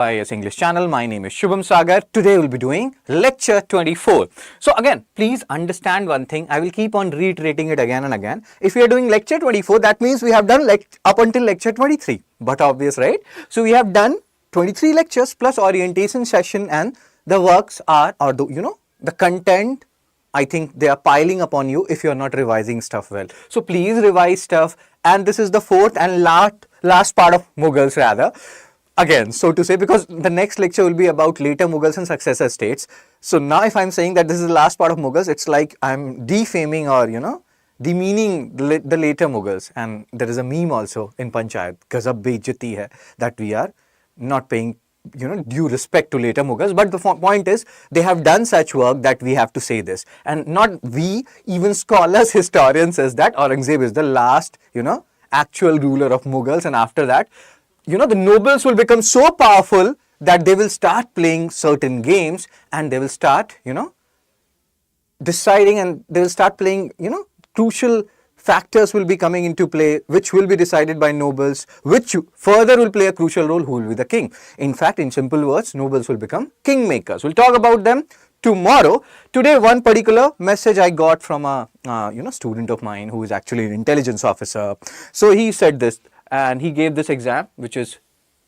IAS English channel. My name is Shubham Sagar. Today we'll be doing lecture 24. So again, please understand one thing. I will keep on reiterating it again and again. If we are doing lecture 24, that means we have done up until lecture 23. But obvious, right? So we have done 23 lectures plus orientation session, and the works are, or the content, I think they are piling upon you if you are not revising stuff well. So please revise stuff. And this is the fourth and last part of Mughals rather. Again, so to say, because the next lecture will be about later Mughals and successor states. So now if I'm saying that this is the last part of Mughals, it's like I'm defaming or, demeaning the later Mughals. And there is a meme also in Panchayat, Gazab Bejati hai, that we are not paying due respect to later Mughals. But the point is, they have done such work that we have to say this. And not we, even scholars, historians says that Aurangzeb is the last, actual ruler of Mughals. And after that, the nobles will become so powerful that they will start playing certain games and they will start, deciding, and they will start playing, crucial factors will be coming into play, which will be decided by nobles, which further will play a crucial role, who will be the king. In fact, in simple words, nobles will become kingmakers. We'll talk about them tomorrow. Today, one particular message I got from a, student of mine who is actually an intelligence officer. So he said this, and he gave this exam, which is,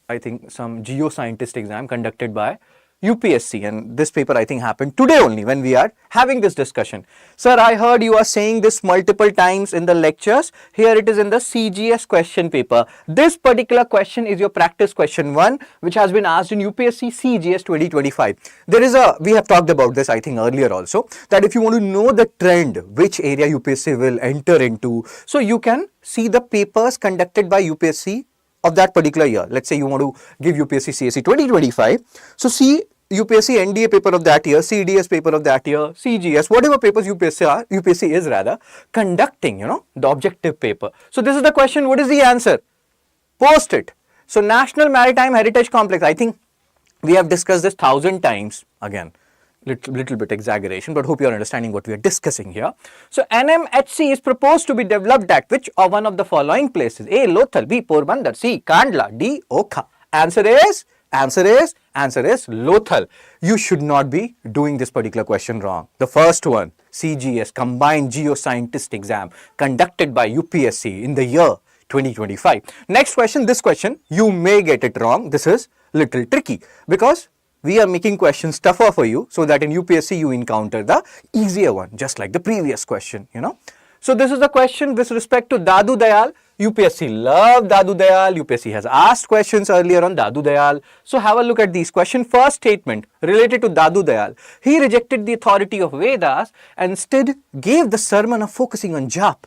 I think, some geoscientist exam conducted by UPSC. And this paper, I think, happened today only when we are having this discussion. Sir, I heard you are saying this multiple times in the lectures. Here it is in the CGS question paper. This particular question is your practice question 1, which has been asked in UPSC CGS 2025. We have talked about this, I think, earlier also, that if you want to know the trend, which area UPSC will enter into, so you can see the papers conducted by UPSC of that particular year. Let's say you want to give UPSC CSE 2025. So see UPSC NDA paper of that year, CDS paper of that year, CGS, whatever papers UPSC is rather conducting, the objective paper. So this is the question. What is the answer? Post it. So National Maritime Heritage Complex, I think we have discussed this 1,000 times. Again, little bit exaggeration, but hope you are understanding what we are discussing here. So NMHC is proposed to be developed at which or one of the following places? A. Lothal, B. Porbandar, C. Kandla, D. Okha. Answer is Lothal. You should not be doing this particular question wrong. The first one, CGS, Combined Geoscientist Exam, conducted by UPSC in the year 2025. Next question, this question, you may get it wrong. This is little tricky because we are making questions tougher for you so that in UPSC you encounter the easier one, just like the previous question, So this is the question with respect to Dadu Dayal. UPSC loved Dadu Dayal. UPSC has asked questions earlier on Dadu Dayal. So have a look at these questions. First statement related to Dadu Dayal. He rejected the authority of Vedas and instead gave the sermon of focusing on jap.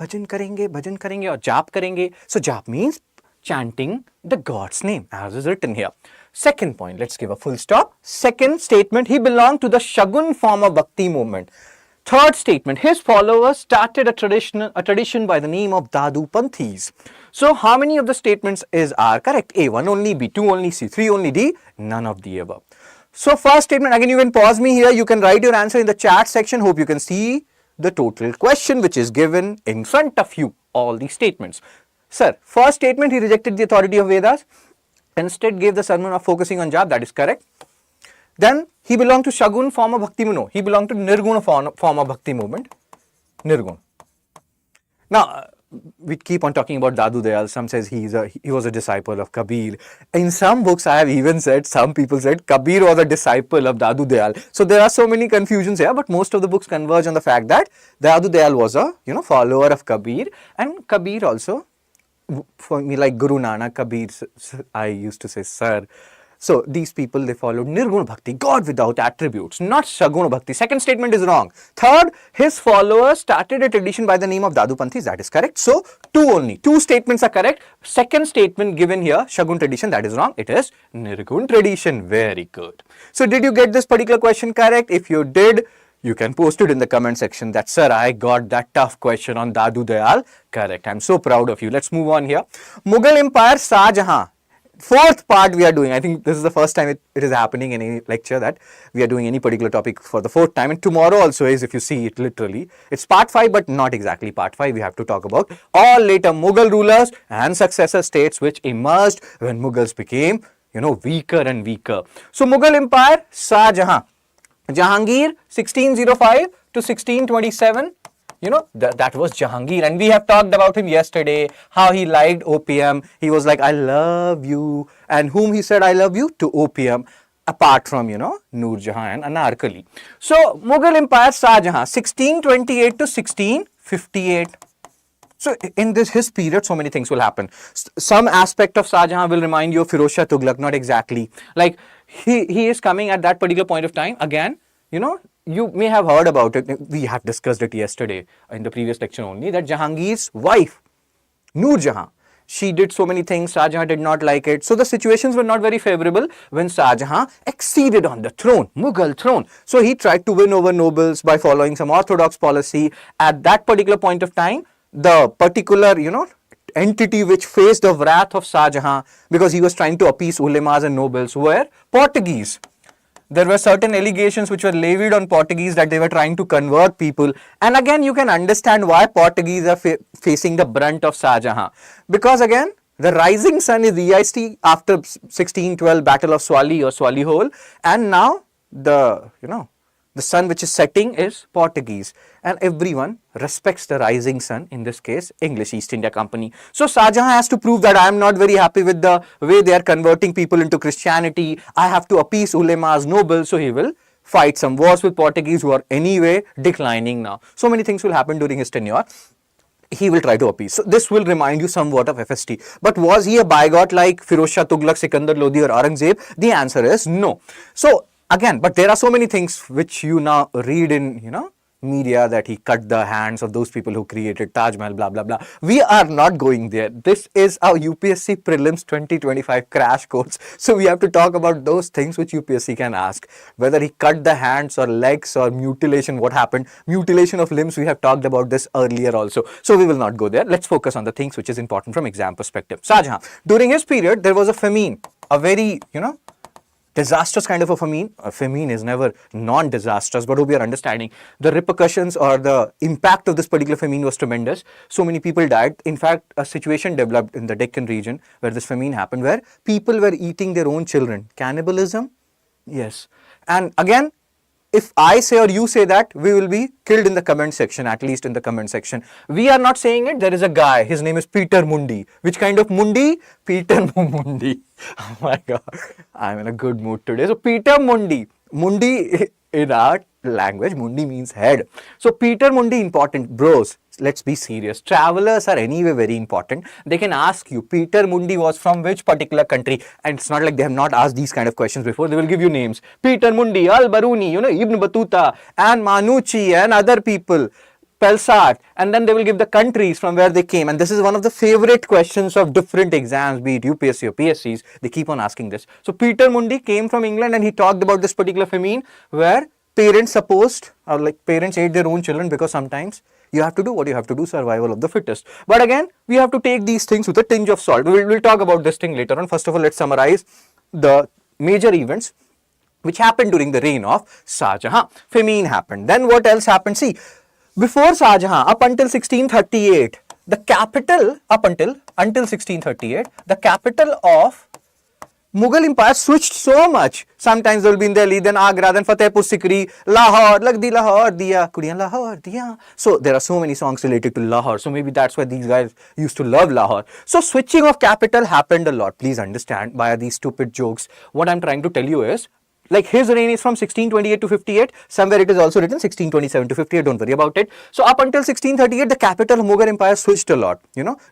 Bhajan karenge or jap karenge. So jap means chanting the God's name as is written here. Second point, let's give a full stop. Second statement, he belonged to the Shagun form of Bhakti movement. Third statement, his followers started a tradition by the name of Dadu Panthis. So how many of the statements are correct? A, 1 only, B, 2 only, C, 3 only, D, none of the above. So first statement, again you can pause me here, you can write your answer in the chat section. Hope you can see the total question which is given in front of you, all these statements. Sir, first statement, he rejected the authority of Vedas, instead gave the sermon of focusing on jap, that is correct. Then he belonged to Shagun form of Bhakti movement. He belonged to Nirguna form of Bhakti movement. Nirguna. Now, we keep on talking about Dadu Dayal. Some says he was a disciple of Kabir. In some books, I have even said, some people said Kabir was a disciple of Dadu Dayal. So there are so many confusions here, but most of the books converge on the fact that Dadu Dayal was a follower of Kabir, and Kabir also, for me, like Guru Nanak, Kabir, I used to say sir. So these people, they followed Nirguna Bhakti, God without attributes, not Saguna Bhakti. Second statement is wrong. Third, his followers started a tradition by the name of Dadu Panthis, that is correct. So 2 only. 2 statements are correct. Second statement given here, Shagun tradition, that is wrong. It is Nirgun tradition. Very good. So did you get this particular question correct? If you did, you can post it in the comment section that, sir, I got that tough question on Dadu Dayal. Correct. I'm so proud of you. Let's move on here. Mughal Empire, Shah Jahan. Fourth part we are doing. I think this is the first time it is happening in any lecture that we are doing any particular topic for the fourth time. And tomorrow also is, if you see it literally. It's part 5, but not exactly part 5. We have to talk about all later Mughal rulers and successor states which emerged when Mughals became weaker and weaker. So Mughal Empire, Shah Jahan. Jahangir, 1605 to 1627. That was Jahangir, and we have talked about him yesterday, how he liked opium. He was like, I love you. And whom he said, I love you? To opium, apart from, Noor Jahan and Anarkali. So, Mughal Empire, Shah Jahan, 1628 to 1658. So in his period, so many things will happen. Some aspect of Shah Jahan will remind you of Firoz Shah Tughlaq, not exactly. Like he is coming at that particular point of time. Again, you may have heard about it. We had discussed it yesterday in the previous lecture only, that Jahangir's wife, Noor Jahan, she did so many things. Shah Jahan did not like it. So the situations were not very favorable when Shah Jahan acceded on the throne, Mughal throne. So he tried to win over nobles by following some orthodox policy. At that particular point of time, the particular, entity which faced the wrath of Shah Jahan, because he was trying to appease ulemas and nobles, were Portuguese. There were certain allegations which were levied on Portuguese that they were trying to convert people. And again, you can understand why Portuguese are facing the brunt of Shah Jahan. Because again, the rising sun is EIST after 1612 Battle of Swali or Swali Hole. And now the sun which is setting is Portuguese, and everyone respects the rising sun, in this case English East India Company. So Shah Jahan has to prove that I am not very happy with the way they are converting people into Christianity. I have to appease ulemas, nobles. So he will fight some wars with Portuguese, who are anyway declining now. So many things will happen during his tenure. He will try to appease. So this will remind you somewhat of FST. But was he a bigot like Firoz Shah Tughlaq, Sikandar Lodi or Aurangzeb? The answer is no. So again, but there are so many things which you now read in, media, that he cut the hands of those people who created Taj Mahal, blah, blah, blah. We are not going there. This is our UPSC Prelims 2025 crash course. So we have to talk about those things which UPSC can ask. Whether he cut the hands or legs or mutilation, what happened. Mutilation of limbs, we have talked about this earlier also. So we will not go there. Let's focus on the things which is important from exam perspective. Shah Jahan. During his period, there was a famine. A very, disastrous kind of a famine. A famine is never non-disastrous, but hope you are understanding. The repercussions or the impact of this particular famine was tremendous. So many people died. In fact, a situation developed in the Deccan region where this famine happened, where people were eating their own children. Cannibalism? Yes. And again, if I say or you say that, we will be killed in the comment section, at least in the comment section. We are not saying it. There is a guy. His name is Peter Mundi. Which kind of Mundi? Peter Mundi. Oh my God. I'm in a good mood today. So Peter Mundi. Mundi in our language, Mundi means head. So Peter Mundi, important. Bros, let's be serious. Travelers are anyway very important. They can ask you, Peter Mundi was from which particular country? And it's not like they have not asked these kind of questions before. They will give you names. Peter Mundi, Al-Baruni, Ibn Battuta, and Manucci, and other people. Pelsart, and then they will give the countries from where they came. And this is one of the favorite questions of different exams, be it UPSC or PSCs. They keep on asking this. So Peter Mundi came from England, and he talked about this particular famine where parents parents ate their own children, because sometimes you have to do what you have to do, survival of the fittest. But again, we have to take these things with a tinge of salt. We'll talk about this thing later on. First of all, let's summarize the major events which happened during the reign of Shah Jahan. Famine happened. Then what else happened? See, before Shah Jahan, up until 1638, the capital, until 1638, the capital of Mughal Empire switched so much. Sometimes they will be in Delhi, then Agra, then Fatehpur Sikri, Lahore, Lagdi Lahore Diya, Kudiyan Lahore Diya. So there are so many songs related to Lahore. So maybe that's why these guys used to love Lahore. So switching of capital happened a lot. Please understand via these stupid jokes. What I'm trying to tell you is, like, his reign is from 1628 to 58. Somewhere it is also written 1627 to 58. Don't worry about it. So up until 1638, the capital of Mughal Empire switched a lot.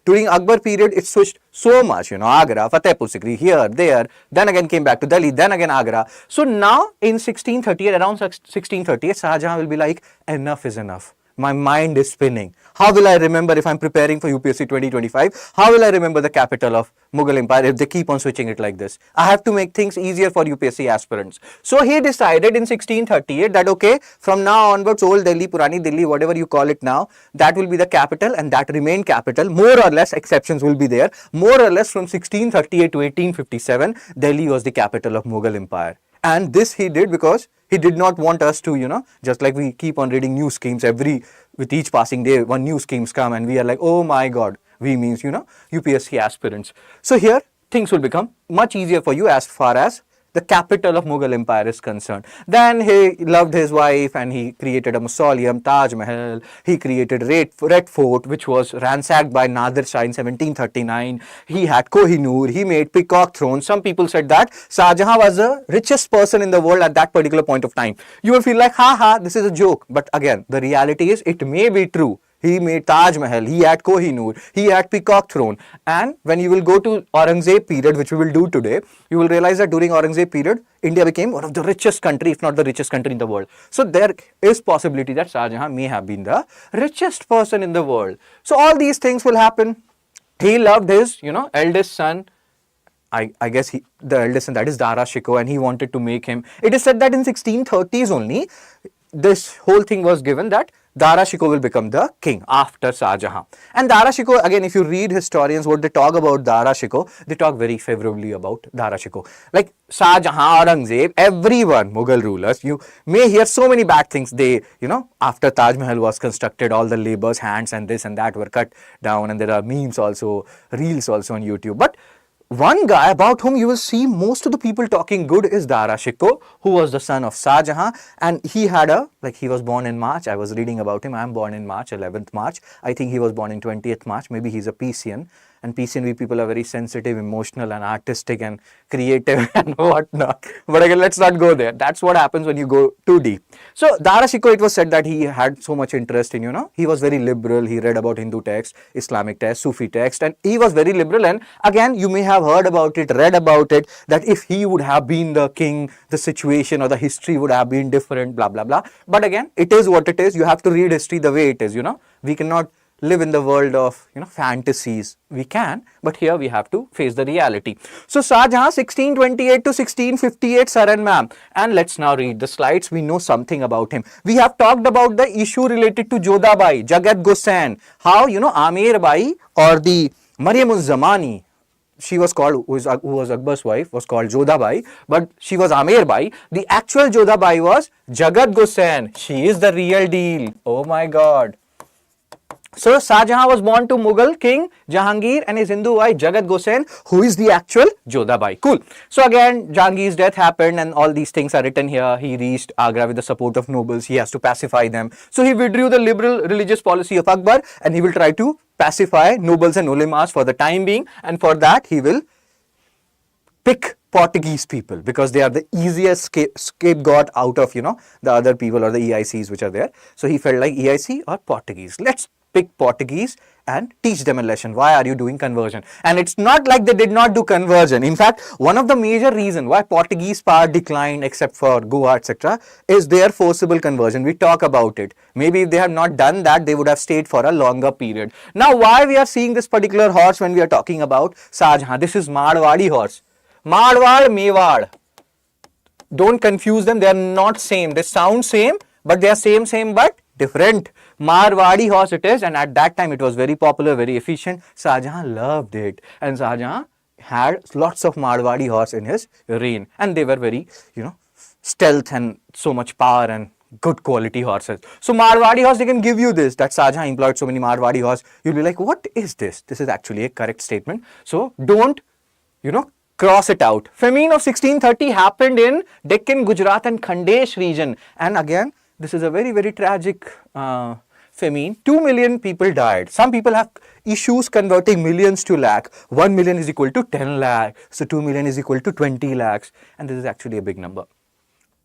During Akbar period, it switched so much. Agra, Fatehpur Sikri, here, there. Then again came back to Delhi. Then again Agra. So now in 1638, around 1638, Shah Jahan will be like, enough is enough. My mind is spinning. How will I remember if I'm preparing for UPSC 2025? How will I remember the capital of Mughal Empire if they keep on switching it like this? I have to make things easier for UPSC aspirants. So he decided in 1638 that, okay, from now onwards, Old Delhi, Purani Delhi, whatever you call it now, that will be the capital, and that remained capital. More or less, exceptions will be there. More or less from 1638 to 1857, Delhi was the capital of Mughal Empire. And this he did because he did not want us to, just like we keep on reading news schemes with each passing day, one new schemes come and we are like, oh my God, we means, UPSC aspirants. So here, things will become much easier for you as far as the capital of Mughal Empire is concerned. Then he loved his wife and he created a mausoleum, Taj Mahal. He created Red Fort, which was ransacked by Nadir Shah in 1739. He had Kohinoor. He made peacock thrones. Some people said that Shah Jahan was the richest person in the world at that particular point of time. You will feel like, ha, this is a joke. But again, the reality is it may be true. He made Taj Mahal, he had Kohinoor, he had Peacock Throne. And when you will go to Aurangzeb period, which we will do today, you will realize that during Aurangzeb period, India became one of the richest country, if not the richest country in the world. So there is possibility that Shah Jahan may have been the richest person in the world. So all these things will happen. He loved his, eldest son. I guess the eldest son, that is Dara Shikoh, and he wanted to make him. It is said that in 1630s only, this whole thing was given that Dara Shikoh will become the king after Shah Jahan. And Dara Shikoh, again, if you read historians, what they talk about Dara Shikoh, they talk very favorably about Dara Shikoh. Like Shah Jahan, Aurangzeb, everyone, Mughal rulers, you may hear so many bad things. They, after Taj Mahal was constructed, all the laborers' hands and this and that were cut down. And there are memes also, reels also on YouTube. But one guy about whom you will see most of the people talking good is Dara Shikoh, who was the son of Shah Jahan, and he had he was born in March. I was reading about him. I am born in March, 11th March. I think he was born in 20th March. Maybe he's a PCN. And PCNV people are very sensitive, emotional and artistic and creative and whatnot. But again, let's not go there. That's what happens when you go too deep. So Dara Shikoh, it was said that he had so much interest in, he was very liberal. He read about Hindu text, Islamic text, Sufi text, and he was very liberal. And again, you may have heard about it, read about it, that if he would have been the king, the situation or the history would have been different, blah, blah, blah. But again, it is what it is. You have to read history the way it is, We cannot live in the world of fantasies. We can, but here we have to face the reality. So Shah Jahan 1628 to 1658, sir and ma'am. And let's now read the slides. We know something about him. We have talked about the issue related to Jodhabai, Jagat Gosain, how Amir Bai or the Maryam-uz-Zamani, she was called, who was Akbar's wife, was called Jodhabai, but she was Amir Bai. The actual Jodhabai was Jagat Gosain. She is the real deal. Oh my God. So Shah Jahan was born to Mughal king Jahangir and his Hindu wife Jagat Gosain, who is the actual Jodhabai. Cool. So again, Jahangir's death happened and all these things are written here. He reached Agra with the support of nobles. He has to pacify them. So he withdrew the liberal religious policy of Akbar and he will try to pacify nobles and ulemas for the time being. And for that, he will pick Portuguese people because they are the easiest scapegoat out of, the other people or the EICs which are there. So he felt like EIC or Portuguese. Let's pick Portuguese and teach them a lesson. Why are you doing conversion? And it's not like they did not do conversion. In fact, one of the major reasons why Portuguese power declined, except for Goa, etc., is their forcible conversion. We talk about it. Maybe if they have not done that, they would have stayed for a longer period. Now, why we are seeing this particular horse when we are talking about Shah Jahan? This is Marwadi horse. Marwad, Mewad. Don't confuse them. They are not same. They sound same, but they are same, but different. Marwadi horse it is, and at that time it was very popular, very efficient. Shah Jahan loved it, and Shah Jahan had lots of Marwadi horse in his reign, and they were very, stealth and so much power and good quality horses. So Marwadi horse, they can give you this, that Shah Jahan employed so many Marwadi horse. You'll be like, what is this? This is actually a correct statement. So don't, cross it out. Famine of 1630 happened in Deccan, Gujarat and Khandesh region, and again, this is a very, very tragic famine. 2 million people died. Some people have issues converting millions to lakh. 1 million is equal to 10 lakh. So 2 million is equal to 20 lakhs. And this is actually a big number.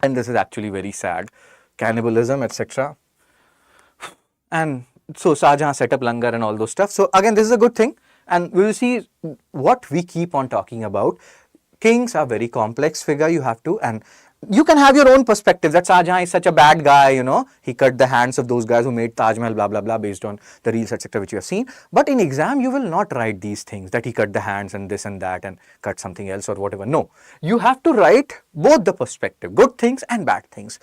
And this is actually very sad. Cannibalism, etc. And so Shah Jahan set up langar and all those stuff. So again, this is a good thing. And we will see what we keep on talking about. Kings are very complex figure. You have to, and you can have your own perspective that Shah Jahan is such a bad guy, he cut the hands of those guys who made Taj Mahal, blah, blah, blah, based on the reels, etc., which you have seen. But in exam, you will not write these things, that he cut the hands and this and that and cut something else or whatever. No, you have to write both the perspective, good things and bad things.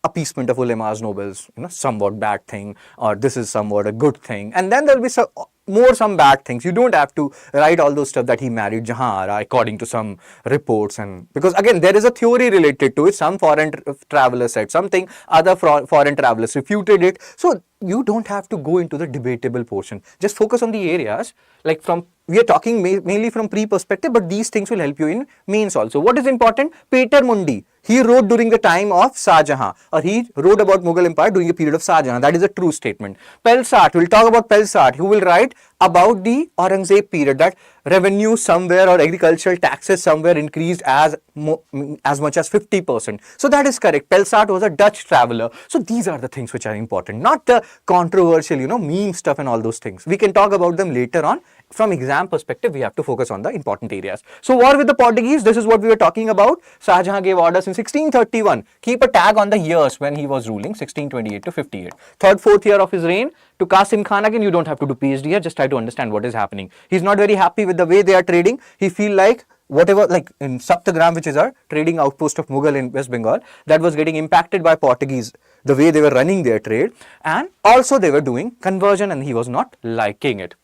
Appeasement of ulemas, nobles, somewhat bad thing, or this is somewhat a good thing. And then there will be some bad things. You don't have to write all those stuff that he married Jahara according to some reports, and because again there is a theory related to it. Some foreign travelers said something, other foreign travelers refuted it. So you don't have to go into the debatable portion. Just focus on the areas, like from, we are talking mainly from pre-perspective, but these things will help you in mains also. What is important? Peter Mundi, he wrote during the time of Shah Jahan, or he wrote about Mughal Empire during the period of Shah Jahan. That is a true statement. Pelsat, we'll talk about Pelsat, who will write about the Aurangzeb period, that revenue somewhere or agricultural taxes somewhere increased as much as 50%. So that is correct. Pelsat was a Dutch traveler. So these are the things which are important, not the controversial, meme stuff and all those things. We can talk about them later on. From exam perspective, we have to focus on the important areas. So war with the Portuguese, this is what we were talking about. Shah Jahan gave orders in 1631. Keep a tag on the years when he was ruling, 1628 to 58. Third, fourth year of his reign. To Qasim Khan, again, you don't have to do PhD here, just try to understand what is happening. He's not very happy with the way they are trading. He feel like whatever, like in Saptagram, which is our trading outpost of Mughal in West Bengal, that was getting impacted by Portuguese, the way they were running their trade, and also they were doing conversion, and he was not liking it.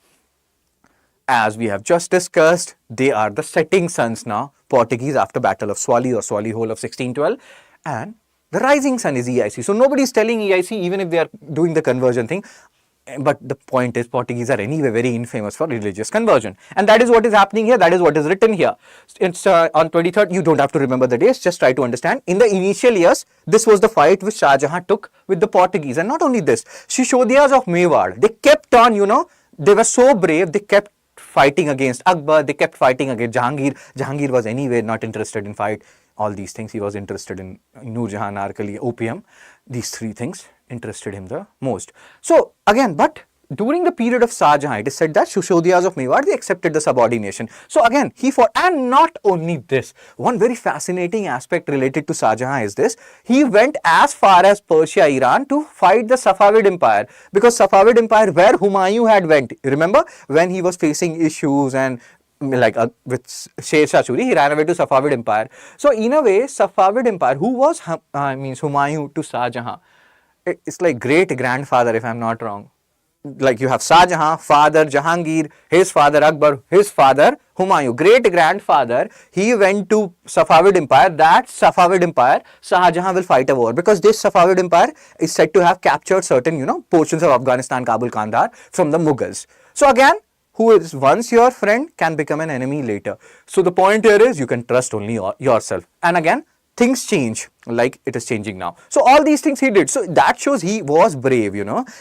As we have just discussed, they are the setting suns now, Portuguese after Battle of Swali or Swali Hole of 1612, and the rising sun is EIC. So nobody is telling EIC even if they are doing the conversion thing. But the point is, Portuguese are anyway very infamous for religious conversion. And that is what is happening here. That is what is written here. It's on 23rd. You don't have to remember the dates. Just try to understand. In the initial years, this was the fight which Shah Jahan took with the Portuguese. And not only this, Shishodiyas of Mewar, they kept on, they were so brave. They kept fighting against Akbar. They kept fighting against Jahangir. Jahangir was anyway not interested in fight. All these things. He was interested in Noor Jahan, Narkali, opium. These three things interested him the most. So again, but during the period of Shah Jahan, it is said that Shishodiyas of Mewar, they accepted the subordination. So again, he fought, and not only this, one very fascinating aspect related to Shah Jahan is this: he went as far as Persia, Iran to fight the Safavid Empire, because Safavid Empire, where Humayun had went, remember when he was facing issues and like with Sher Shah Suri, he ran away to Safavid Empire. So in a way, Safavid Empire, who was Humayun to Shah Jahan, it's like great grandfather, if I'm not wrong. Like you have Shah Jahan, father Jahangir, his father Akbar, his father Humayun, great grandfather. He went to Safavid Empire. That Safavid Empire, Shah Jahan will fight a war, because this Safavid Empire is said to have captured certain portions of Afghanistan, Kabul, Kandahar from the Mughals. So again, who is once your friend can become an enemy later. So the point here is, you can trust only yourself. And again, things change like it is changing now. So all these things he did. So that shows he was brave,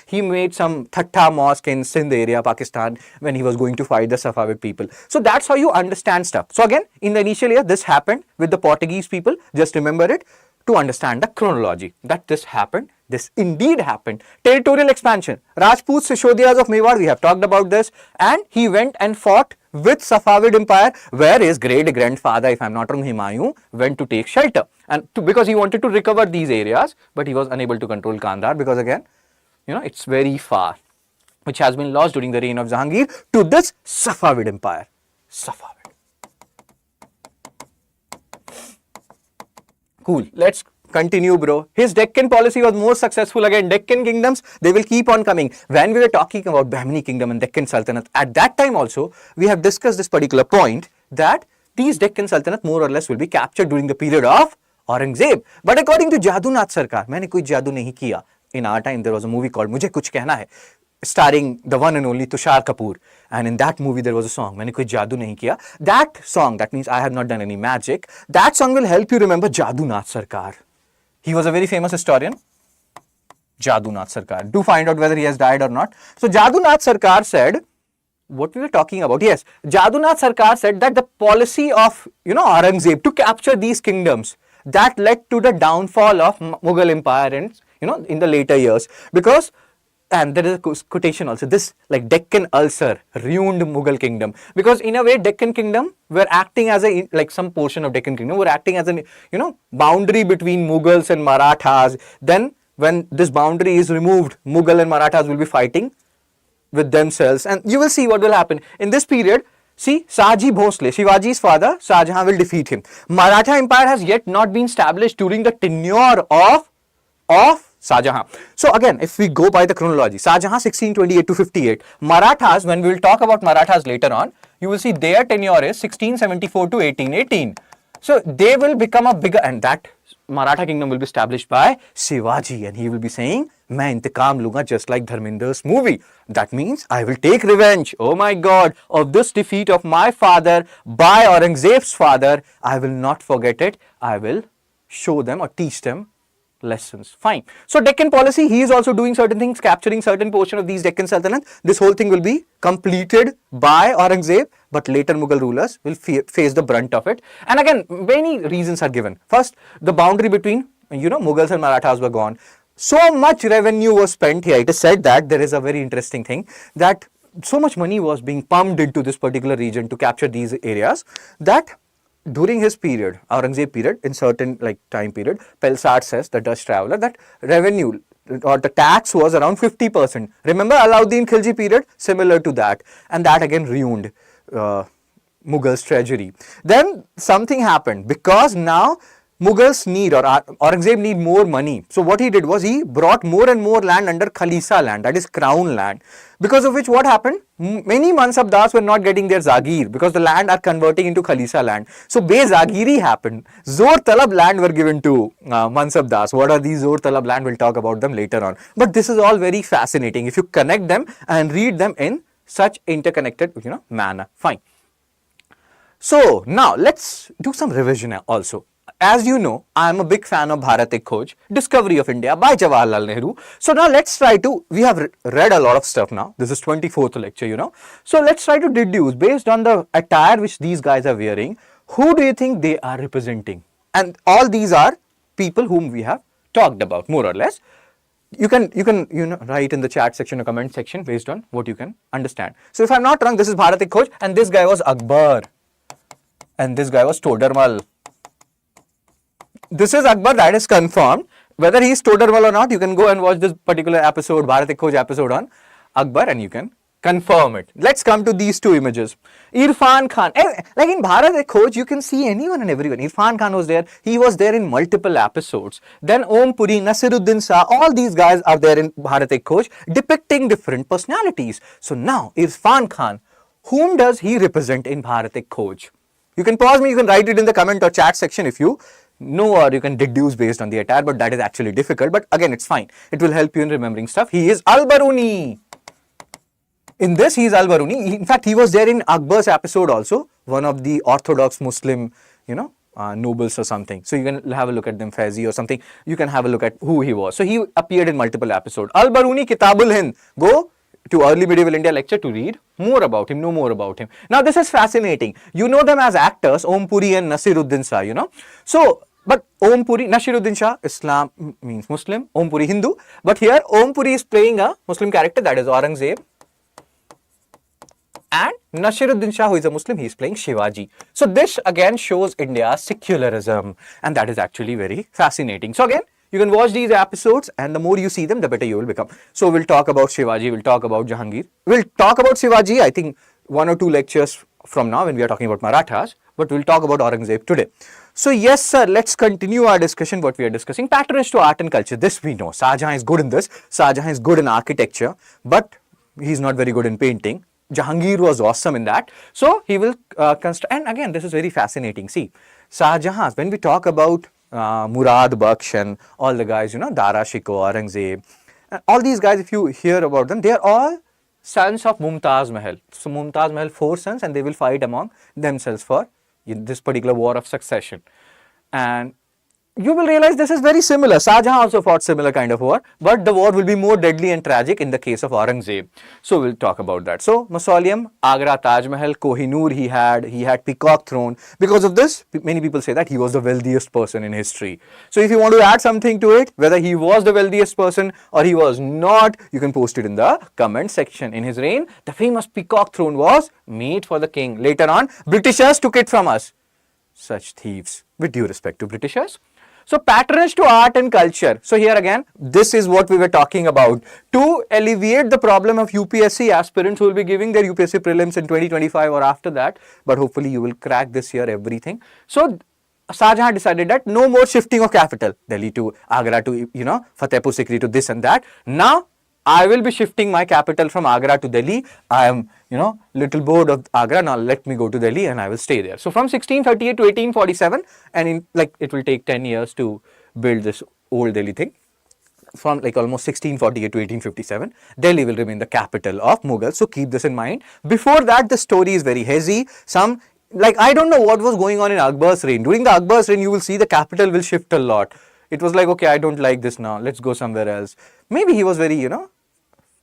He made some Thatta mosque in Sindh area, Pakistan, when he was going to fight the Safavid people. So that's how you understand stuff. So again, in the initial year, this happened with the Portuguese people. Just remember it to understand the chronology, that this happened. This indeed happened. Territorial expansion. Rajputs, Sishodiyas of Mewar, we have talked about this. And he went and fought with Safavid Empire, where his great-grandfather, if I'm not wrong, Humayun, went to take shelter. And because he wanted to recover these areas, but he was unable to control Kandahar, because again, it's very far, which has been lost during the reign of Jahangir to this Safavid Empire. Safavid. Cool. Let's continue, bro. His Deccan policy was more successful. Again, Deccan kingdoms, they will keep on coming. When we were talking about Bahmani kingdom and Deccan Sultanate, at that time also, we have discussed this particular point, that these Deccan Sultanate more or less will be captured during the period of Aurangzeb. But according to Jadunath Sarkar, मैंने कोई जादू नहीं किया. In our time, there was a movie called मुझे कुछ कहना है, starring the one and only Tushar Kapoor. And in that movie, there was a song, मैंने कोई जादू नहीं किया. That song, that means I have not done any magic. That song will help you remember Jadunath Sarkar. He was a very famous historian, Jadunath Sarkar. Do find out whether he has died or not. So Jadunath Sarkar said, what we were talking about, yes, Jadunath Sarkar said that the policy of, Aurangzeb to capture these kingdoms, that led to the downfall of Mughal Empire and, in the later years. Because, and there is a quotation also, this like Deccan ulcer ruined Mughal kingdom, because in a way Deccan kingdom were acting as a, like some portion of Deccan kingdom were acting as an, boundary between Mughals and Marathas. Then when this boundary is removed, Mughal and Marathas will be fighting with themselves, and you will see what will happen in this period. See, Shahaji Bhosle, Shivaji's father, Shah Jahan will defeat him. Maratha Empire has yet not been established during the tenure of Shah Jahan. So again, if we go by the chronology, Shah Jahan 1628 to 58. Marathas, when we will talk about Marathas later on, you will see their tenure is 1674 to 1818. So they will become a bigger, and that Maratha kingdom will be established by Shivaji, and he will be saying, "Main intikam lunga," just like Dharmender's movie. That means I will take revenge. Oh my God, of this defeat of my father by Aurangzeb's father. I will not forget it. I will show them or teach them lessons. Fine. So Deccan policy, he is also doing certain things, capturing certain portion of these Deccan Sultanate. This whole thing will be completed by Aurangzeb, but later Mughal rulers will face the brunt of it. And again, many reasons are given. First, the boundary between, Mughals and Marathas were gone. So much revenue was spent here. It is said that there is a very interesting thing, that so much money was being pumped into this particular region to capture these areas, that during his period, Aurangzeb period, in certain time period, Pelsart says, the Dutch traveler, that revenue or the tax was around 50%. Remember Alauddin Khilji period? Similar to that. And that again ruined Mughals' treasury. Then something happened, because now Mughals need, or Aurangzeb need more money. So what he did was, he brought more and more land under Khalisa land, that is crown land. Because of which what happened? Many Mansabdars were not getting their Zagir, because the land are converting into Khalisa land. So Bezagiri happened. Zor Talab land were given to Mansabdars. What are these Zor Talab land? We'll talk about them later on. But this is all very fascinating if you connect them and read them in such interconnected manner. Fine. So now let's do some revision also. As you know, I am a big fan of Bharat Ek Khoj, Discovery of India by Jawaharlal Nehru. So now let's try to, we have read a lot of stuff now. This is 24th lecture, So let's try to deduce, based on the attire which these guys are wearing, who do you think they are representing? And all these are people whom we have talked about, more or less. You can write in the chat section or comment section based on what you can understand. So if I'm not wrong, this is Bharat Ek Khoj, and this guy was Akbar, and this guy was Todarmal. This is Akbar, that is confirmed. Whether he is Todarmal or not, you can go and watch this particular episode, Bharat Ek Khoj episode on Akbar, and you can confirm it. Let's come to these two images. Irfan Khan. Like in Bharat Ek Khoj, you can see anyone and everyone. Irfan Khan was there. He was there in multiple episodes. Then Om Puri, Nasiruddin Shah, all these guys are there in Bharat Ek Khoj, depicting different personalities. So now, Irfan Khan, whom does he represent in Bharat Ek Khoj? You can pause me, you can write it in the comment or chat section if you know, or you can deduce based on the attire, but that is actually difficult. But again, it's fine. It will help you in remembering stuff. He is Al-Baruni. In this, he is Al-Baruni. In fact, he was there in Akbar's episode also, one of the orthodox Muslim, nobles or something. So you can have a look at them, Faizi or something. You can have a look at who he was. So he appeared in multiple episodes. Al-Baruni, Kitabul Hind. Go to early medieval India lecture to read more about him, know more about him. Now, this is fascinating. You know them as actors, Om Puri and Nasiruddin Shah, So, but Om Puri, Nasiruddin Shah, Islam means Muslim, Om Puri Hindu. But here, Om Puri is playing a Muslim character, that is Aurangzeb. And Nasiruddin Shah, who is a Muslim, he is playing Shivaji. So this again shows India's secularism, and that is actually very fascinating. So again, you can watch these episodes, and the more you see them, the better you will become. So we'll talk about Shivaji, we'll talk about Jahangir. We'll talk about Shivaji, I think 1 or 2 lectures from now when we are talking about Marathas, but we'll talk about Aurangzeb today. So yes, sir, let's continue our discussion, what we are discussing. Patronage to art and culture, this we know. Shah Jahan is good in this. Shah Jahan is good in architecture, but he's not very good in painting. Jahangir was awesome in that. So he will construct, and again, this is very fascinating. See, Shah Jahan, when we talk about Murad Baksh and all the guys, Dara Shikoh, Aurangzeb, all these guys, if you hear about them, they are all sons of Mumtaz Mahal. So Mumtaz Mahal, 4 sons, and they will fight among themselves for this particular war of succession. And you will realize this is very similar. Shah Jahan also fought similar kind of war, but the war will be more deadly and tragic in the case of Aurangzeb. So we'll talk about that. So Mausoleum, Agra Taj Mahal, Kohinoor he had Peacock Throne. Because of this, many people say that he was the wealthiest person in history. So if you want to add something to it, whether he was the wealthiest person or he was not, you can post it in the comment section. In his reign, the famous Peacock Throne was made for the king. Later on, Britishers took it from us. Such thieves, with due respect to Britishers. So patronage to art and culture. So here again, this is what we were talking about. To alleviate the problem of UPSC aspirants who will be giving their UPSC prelims in 2025 or after that, but hopefully you will crack this year everything. So Shah Jahan decided that no more shifting of capital, Delhi to Agra to, Fatehpur Sikri to this and that. Now I will be shifting my capital from Agra to Delhi. I am, little bored of Agra. Now let me go to Delhi and I will stay there. So from 1638 to 1847, and it will take 10 years to build this old Delhi thing. From like almost 1648 to 1857, Delhi will remain the capital of Mughals. So keep this in mind. Before that, the story is very hazy. I don't know what was going on in Akbar's reign. During the Akbar's reign, you will see the capital will shift a lot. It was like, okay, I don't like this now. Let's go somewhere else. Maybe he was very,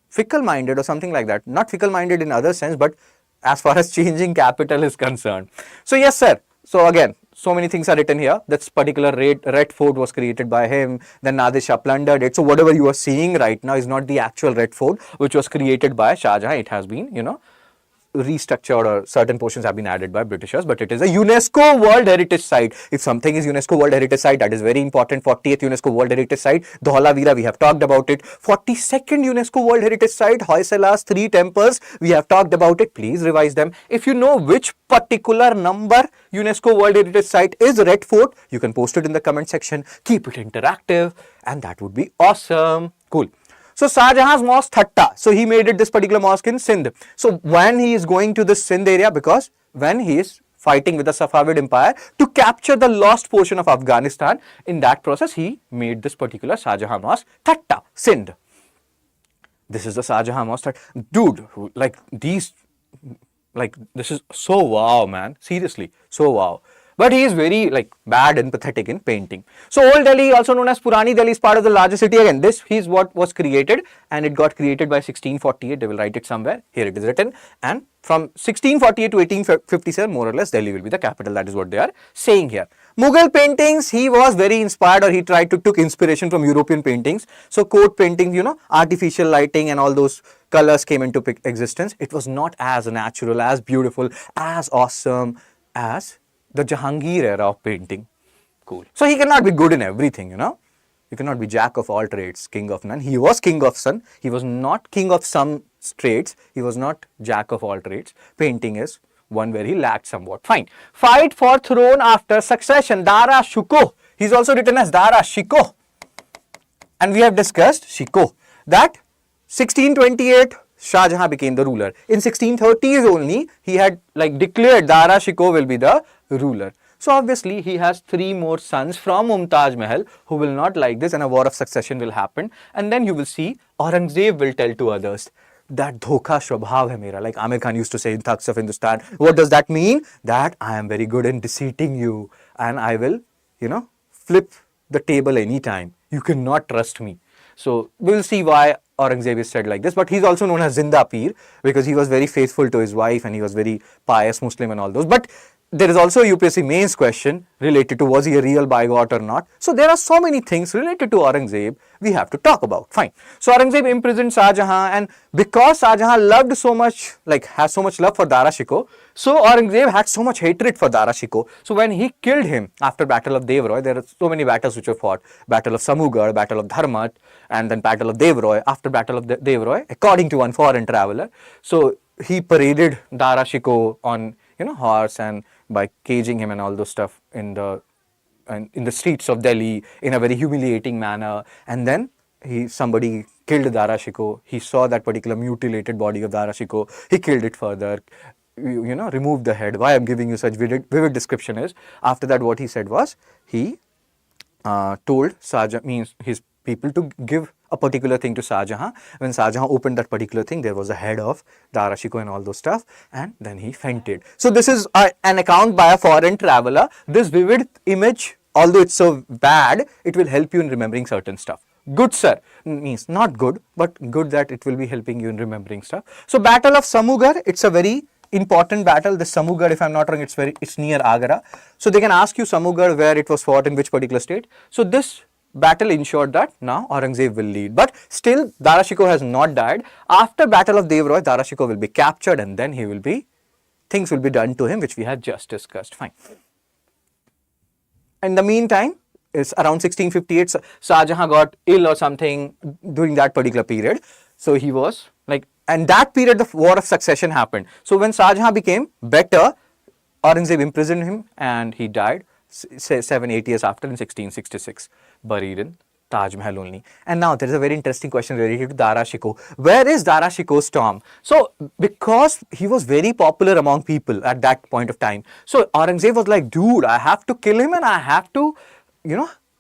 fickle-minded or something like that. Not fickle-minded in other sense, but as far as changing capital is concerned. So yes, sir. So again, so many things are written here. That particular Red Fort was created by him. Then Nadir Shah plundered it. So whatever you are seeing right now is not the actual Red Fort, which was created by Shah Jahan. It has been, restructured, or certain portions have been added by Britishers, but it is a UNESCO World Heritage Site. If something is UNESCO World Heritage Site, that is very important. 40th UNESCO World Heritage Site, Dholavira, we have talked about it. 42nd UNESCO World Heritage Site, Hoysala's 3 temples, we have talked about it. Please revise them. If you know which particular number UNESCO World Heritage Site is Red Fort, you can post it in the comment section. Keep it interactive, and that would be awesome. Cool. So Shah Jahan's mosque Thatta. So he made it this particular mosque in Sindh. So when he is going to this Sindh area, because when he is fighting with the Safavid Empire to capture the lost portion of Afghanistan, in that process he made this particular Shah Jahan mosque Thatta, Sindh. This is the Shah Jahan mosque. Dude, this is so wow, man. Seriously, so wow. But he is very bad and pathetic in painting. So Old Delhi, also known as Purani Delhi, is part of the larger city. Again, this is what was created, and it got created by 1648. They will write it somewhere. Here it is written. And from 1648 to 1857, more or less, Delhi will be the capital. That is what they are saying here. Mughal paintings, he was very inspired, or he took inspiration from European paintings. So court paintings, artificial lighting and all those colors came into existence. It was not as natural, as beautiful, as awesome as the Jahangir era of painting. Cool. So he cannot be good in everything, You cannot be jack of all trades, king of none. He was king of some. He was not king of some trades. He was not jack of all trades. Painting is one where he lacked somewhat. Fine. Fight for throne after succession. Dara Shukoh. He's also written as Dara Shikoh. And we have discussed Shikoh. That 1628, Shah Jahan became the ruler. In 1630s only, he had declared Dara Shikoh will be the ruler. So obviously he has 3 more sons from Mumtaz Mahal who will not like this, and a war of succession will happen. And then you will see Aurangzeb will tell to others that dhokha swabhav hai mera, like Amir Khan used to say in Thugs of Hindustan. What does that mean? That I am very good in deceiving you, and I will, flip the table anytime. You cannot trust me. So we'll see why Aurangzeb is said like this, but he's also known as Zinda Peer because he was very faithful to his wife and he was very pious Muslim and all those. But there is also a UPSC mains question related to was he a real bigot or not. So there are so many things related to Aurangzeb we have to talk about. Fine. So Aurangzeb imprisoned Shah Jahan, and because Shah Jahan loved so much, has so much love for Dara Shikoh, so Aurangzeb had so much hatred for Dara Shikoh. So when he killed him after Battle of Devroy, there are so many battles which were fought. Battle of Samugarh, Battle of Dharmat, and then Battle of Devroy. After Battle of Devroy, according to one foreign traveler, so he paraded Dara Shikoh on horse, and by caging him and all those stuff in the streets of Delhi in a very humiliating manner. And then somebody killed Dara Shikoh. He saw that particular mutilated body of Dara Shikoh. He killed it further, removed the head. Why I'm giving you such vivid description is, after that what he said was, he told his people to give a particular thing to Shah Jahan. When Shah Jahan opened that particular thing, there was a head of Dara Shikoh and all those stuff, and then he fainted. So this is an account by a foreign traveler. This vivid image, although it's so bad, it will help you in remembering certain stuff. Good, sir, means not good, but good that it will be helping you in remembering stuff. So Battle of Samugarh, it's a very important battle. The Samugarh, if I'm not wrong, it's near Agra. So they can ask you Samugarh, where it was fought, in which particular state. So this battle ensured that now Aurangzeb will lead. But still, Dara Shikoh has not died. After Battle of Devroy, Dara Shikoh will be captured, and then things will be done to him, which we had just discussed. Fine. In the meantime, it's around 1658, Shah Jahan got ill or something during that particular period. So he was and that period the war of succession happened. So when Shah Jahan became better, Aurangzeb imprisoned him and he died 7-8 years after in 1666, buried in Taj Mahal only. And now there is a very interesting question related to Dara Shikoh. Where is Dara Shikoh's tomb? So because he was very popular among people at that point of time, so Aurangzeb was like, dude, I have to kill him and I have to,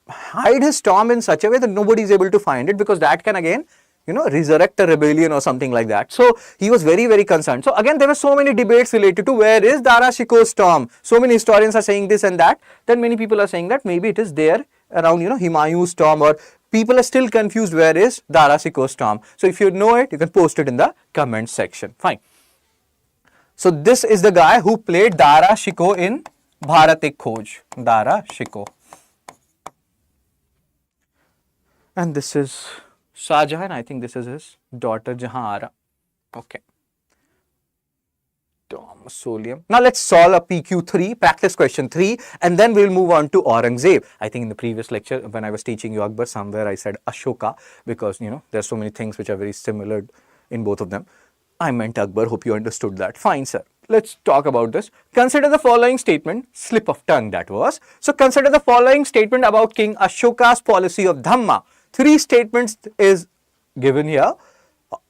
hide his tomb in such a way that nobody is able to find it, because that can again, resurrect a rebellion or something like that. So he was very, very concerned. So again, there were so many debates related to where is Dara Shikoh's tomb. So many historians are saying this and that. Then many people are saying that maybe it is there around, Humayun's tomb, or people are still confused where is Dara Shikoh's tomb. So if you know it, you can post it in the comment section. Fine. So this is the guy who played Dara Shikoh in Bharat Ek Khoj. Dara Shikoh. And this is Shah Jahan. I think this is his daughter Jahan. Okay. Mausoleum. Now let's solve a PQ3, practice question 3, and then we'll move on to Aurangzeb. I think in the previous lecture when I was teaching you Akbar, somewhere I said Ashoka, because there's so many things which are very similar in both of them. I meant Akbar. Hope you understood that. Fine, sir. Let's talk about this. Consider the following statement. Slip of tongue that was. So consider the following statement about King Ashoka's policy of Dhamma. 3 statements is given here,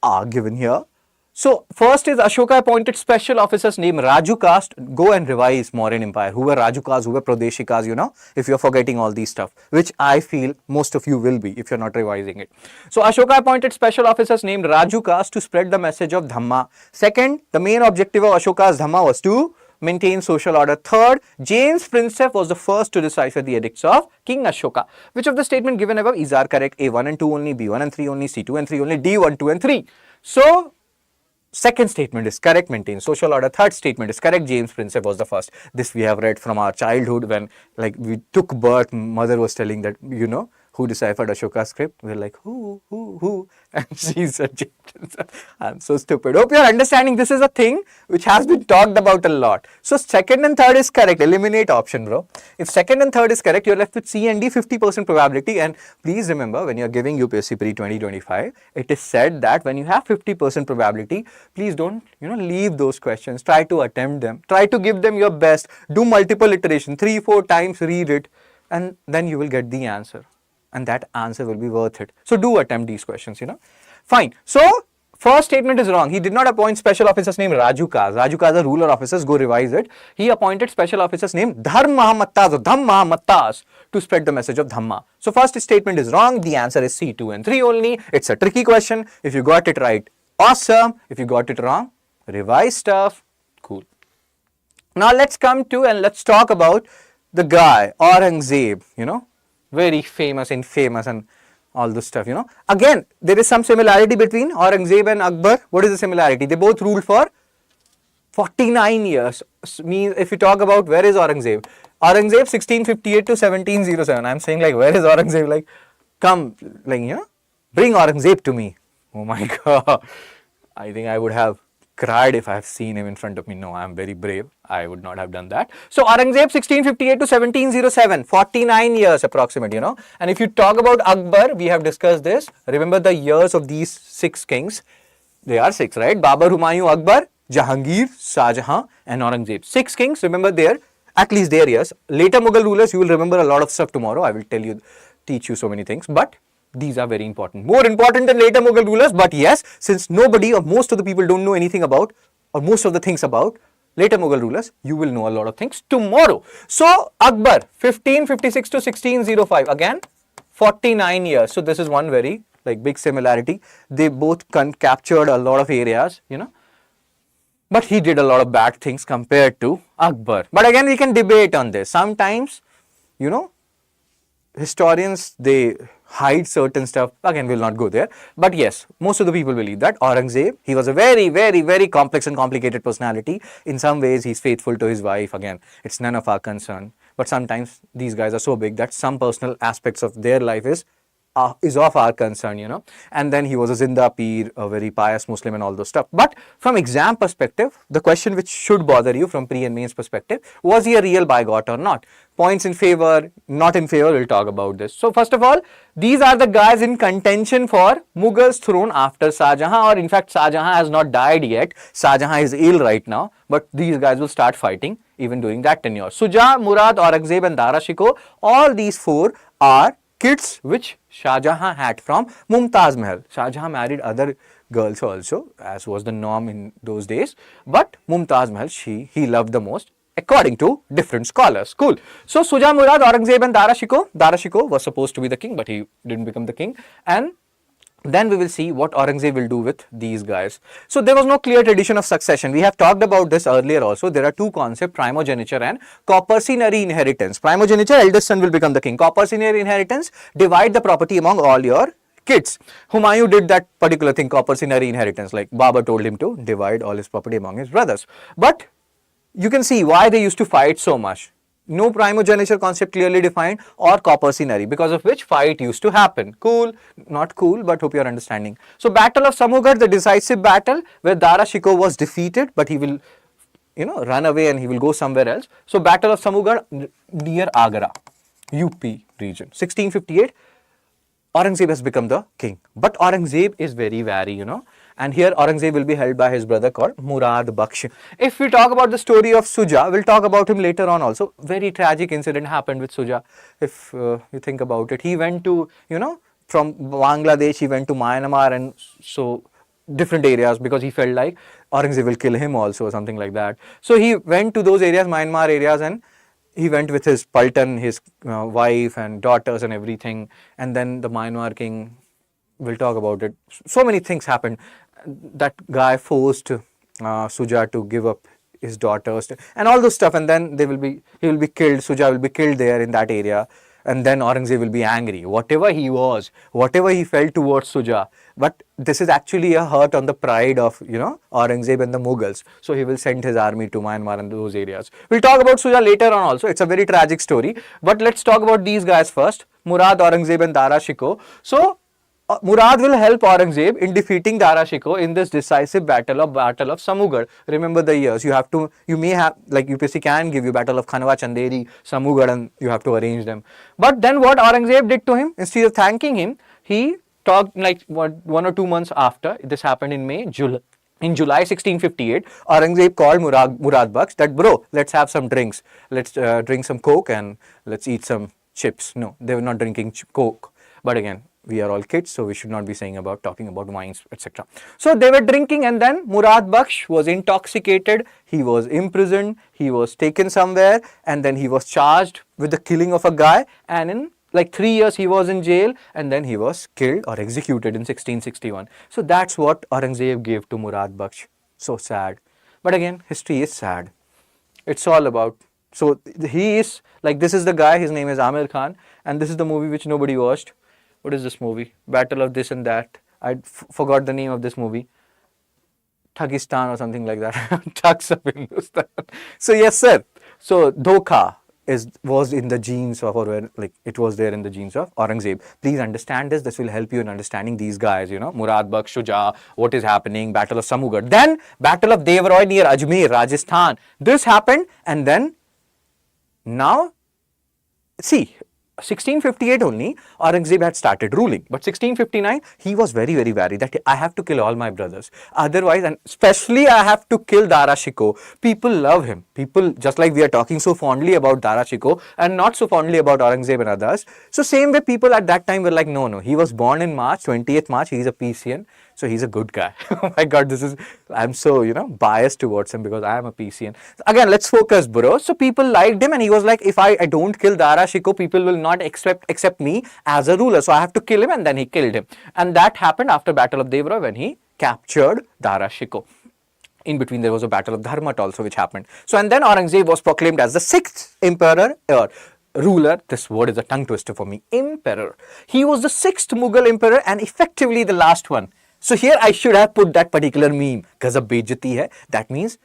are given here. So first is Ashoka appointed special officers named Rajukas. Go and revise Mauryan Empire. Who were Rajukas, who were Pradeshikas, if you're forgetting all these stuff, which I feel most of you will be if you're not revising it. So Ashoka appointed special officers named Rajukas to spread the message of Dhamma. Second, the main objective of Ashoka's Dhamma was to maintain social order. Third, James Prinsep was the first to decipher the edicts of King Ashoka. Which of the statement given above is are correct? A1 and 2 only, B1 and 3 only, C2 and 3 only, D1, 2 and 3. So second statement is correct, maintain social order. Third statement is correct, James Prinsep was the first. This we have read from our childhood when we took birth. Mother was telling that, who deciphered Ashoka's script. We're like, who? And she said, James Prinsep. I'm so stupid. Hope you're understanding this is a thing which has been talked about a lot. So second and third is correct. Eliminate option, bro. If second and third is correct, you're left with C and D, 50% probability. And please remember, when you're giving UPSC Pre 2025, it is said that when you have 50% probability, please don't, leave those questions. Try to attempt them. Try to give them your best. Do multiple iteration, 3-4 times, read it, and then you will get the answer. And that answer will be worth it. So do attempt these questions, Fine. So first statement is wrong. He did not appoint special officers named Rajukas. Rajukas are ruler officers. Go revise it. He appointed special officers named Dharmahamattas or Dhammahamattas to spread the message of Dhamma. So first statement is wrong. The answer is C, 2 and 3 only. It's a tricky question. If you got it right, awesome. If you got it wrong, revise stuff. Cool. Now let's come to and let's talk about the guy, Aurangzeb, very famous, infamous and all this stuff, Again, there is some similarity between Aurangzeb and Akbar. What is the similarity? They both ruled for 49 years. Means if you talk about where is Aurangzeb? Aurangzeb 1658 to 1707. I'm saying where is Aurangzeb? Come, bring Aurangzeb to me. Oh my God. I think I would have cried if I have seen him in front of me. No, I am very brave. I would not have done that. So Aurangzeb 1658 to 1707, 49 years approximate, And if you talk about Akbar, we have discussed this. Remember the years of these 6 kings. They are 6, right? Babur, Humayun, Akbar, Jahangir, Shah Jahan and Aurangzeb. 6 kings, remember at least their years. Later Mughal rulers, you will remember a lot of stuff tomorrow. I will teach you so many things. But these are very important. More important than later Mughal rulers. But yes, since nobody or most of the people don't know anything about or most of the things about later Mughal rulers, you will know a lot of things tomorrow. So Akbar 1556 to 1605. Again 49 years. So this is one very big similarity. They both captured a lot of areas, But he did a lot of bad things compared to Akbar. But again, we can debate on this. Sometimes, historians, they hide certain stuff. Again, we'll not go there. But yes, most of the people believe that Aurangzeb, he was a very, very, very complex and complicated personality. In some ways, he's faithful to his wife. Again, it's none of our concern. But sometimes these guys are so big that some personal aspects of their life is of our concern, And then he was a Zinda Peer, a very pious Muslim and all those stuff. But from exam perspective, the question which should bother you from pre and mains perspective, was he a real bigot or not? Points in favor, not in favor, we'll talk about this. So first of all, these are the guys in contention for Mughals throne after Shah Jahan, or in fact Shah Jahan has not died yet. Shah Jahan is ill right now, but these guys will start fighting even during that tenure. Suja, Murad, Aurangzeb and Dara Shikoh, all these 4 are kids which Shah Jahan had from Mumtaz Mahal. Shah Jahan married other girls also, as was the norm in those days. But Mumtaz Mahal, he loved the most, according to different scholars. Cool. So Suja Murad, Aurangzeb and Dara Shikoh. Dara Shikoh was supposed to be the king, but he didn't become the king. And then we will see what Aurangzeb will do with these guys. So there was no clear tradition of succession. We have talked about this earlier also. There are two concepts, primogeniture and corpuscinary inheritance. Primogeniture, eldest son will become the king. Corpuscinary inheritance, divide the property among all your kids. Humayun did that particular thing, corpuscinary inheritance, like Babur told him to divide all his property among his brothers. But you can see why they used to fight so much. No primogeniture concept clearly defined or corpuscinary, because of which fight used to happen. Cool, not cool, but hope you are understanding. So Battle of Samugarh, the decisive battle where Dara Shikoh was defeated, but he will, run away and he will go somewhere else. So Battle of Samugarh near Agra, UP region, 1658. Aurangzeb has become the king, but Aurangzeb is very wary, and here Aurangzeb will be held by his brother called Murad Baksh. If we talk about the story of Suja, we'll talk about him later on also. Very tragic incident happened with Suja. If you think about it, he went to, from Bangladesh, he went to Myanmar, and so different areas, because he felt like Aurangzeb will kill him also or something like that. So he went to those areas, Myanmar areas, and he went with his Paltan, his wife and daughters and everything. And then the Myanmar king, we'll talk about it. So many things happened. That guy forced Suja to give up his daughters and all those stuff. And then he will be killed. Suja will be killed there in that area. And then Aurangzeb will be angry. Whatever he was, whatever he felt towards Suja. But this is actually a hurt on the pride of, Aurangzeb and the Mughals. So he will send his army to Myanmar and those areas. We'll talk about Suja later on also. It's a very tragic story. But let's talk about these guys first. Murad, Aurangzeb and Dara Shikoh. So Murad will help Aurangzeb in defeating Dara Shikoh in this decisive battle of Samugarh. Remember the years. You may have, like UPSC can give you Battle of Khanwa, Chanderi, Samugarh, and you have to arrange them. But then what Aurangzeb did to him, instead of thanking him, he talked like 1 or 2 months after. This happened in In July 1658, Aurangzeb called Murad Baksh that, bro, let's have some drinks. Let's drink some coke and let's eat some chips. No, they were not drinking coke. But again, we are all kids, so we should not be talking about wines, etc. So they were drinking, and then Murad Baksh was intoxicated. He was imprisoned. He was taken somewhere, and then he was charged with the killing of a guy. And in like 3 years, he was in jail, and then he was killed or executed in 1661. So that's what Aurangzeb gave to Murad Baksh. So sad. But again, history is sad. It's all about. So he is like, this is the guy. His name is Amir Khan, and this is the movie which nobody watched. What is this movie? Battle of this and that. I forgot the name of this movie. Thagistan or something like that. Thugs of Hindustan. So yes, sir. So Dhokha was in the genes of, or like it was there in the genes of Aurangzeb. Please understand this. This will help you in understanding these guys. Murad Baksh, Shuja, what is happening. Battle of Samugarh. Then Battle of Devroy near Ajmer, Rajasthan. This happened, and then now see. 1658 only, Aurangzeb had started ruling. But 1659, he was very, very wary that I have to kill all my brothers. Otherwise, and especially I have to kill Dara Shikoh. People love him. People, just like we are talking so fondly about Dara Shikoh and not so fondly about Aurangzeb and others. So same way people at that time were like, no, he was born in March, 20th March, he is a PCN. So he's a good guy. Oh my God, I'm so, biased towards him because I am a PCN. Again, let's focus, bro. So people liked him, and he was like, if I don't kill Dara Shikoh, people will not accept me as a ruler. So I have to kill him, and then he killed him. And that happened after Battle of Devroy when he captured Dara Shikoh. In between, there was a Battle of Dharmat also which happened. So, and then Aurangzeb was proclaimed as the 6th emperor or ruler. This word is a tongue twister for me. Emperor. He was the 6th Mughal emperor and effectively the last one. So here I should have put that particular meme. Gazab bejati hai. That means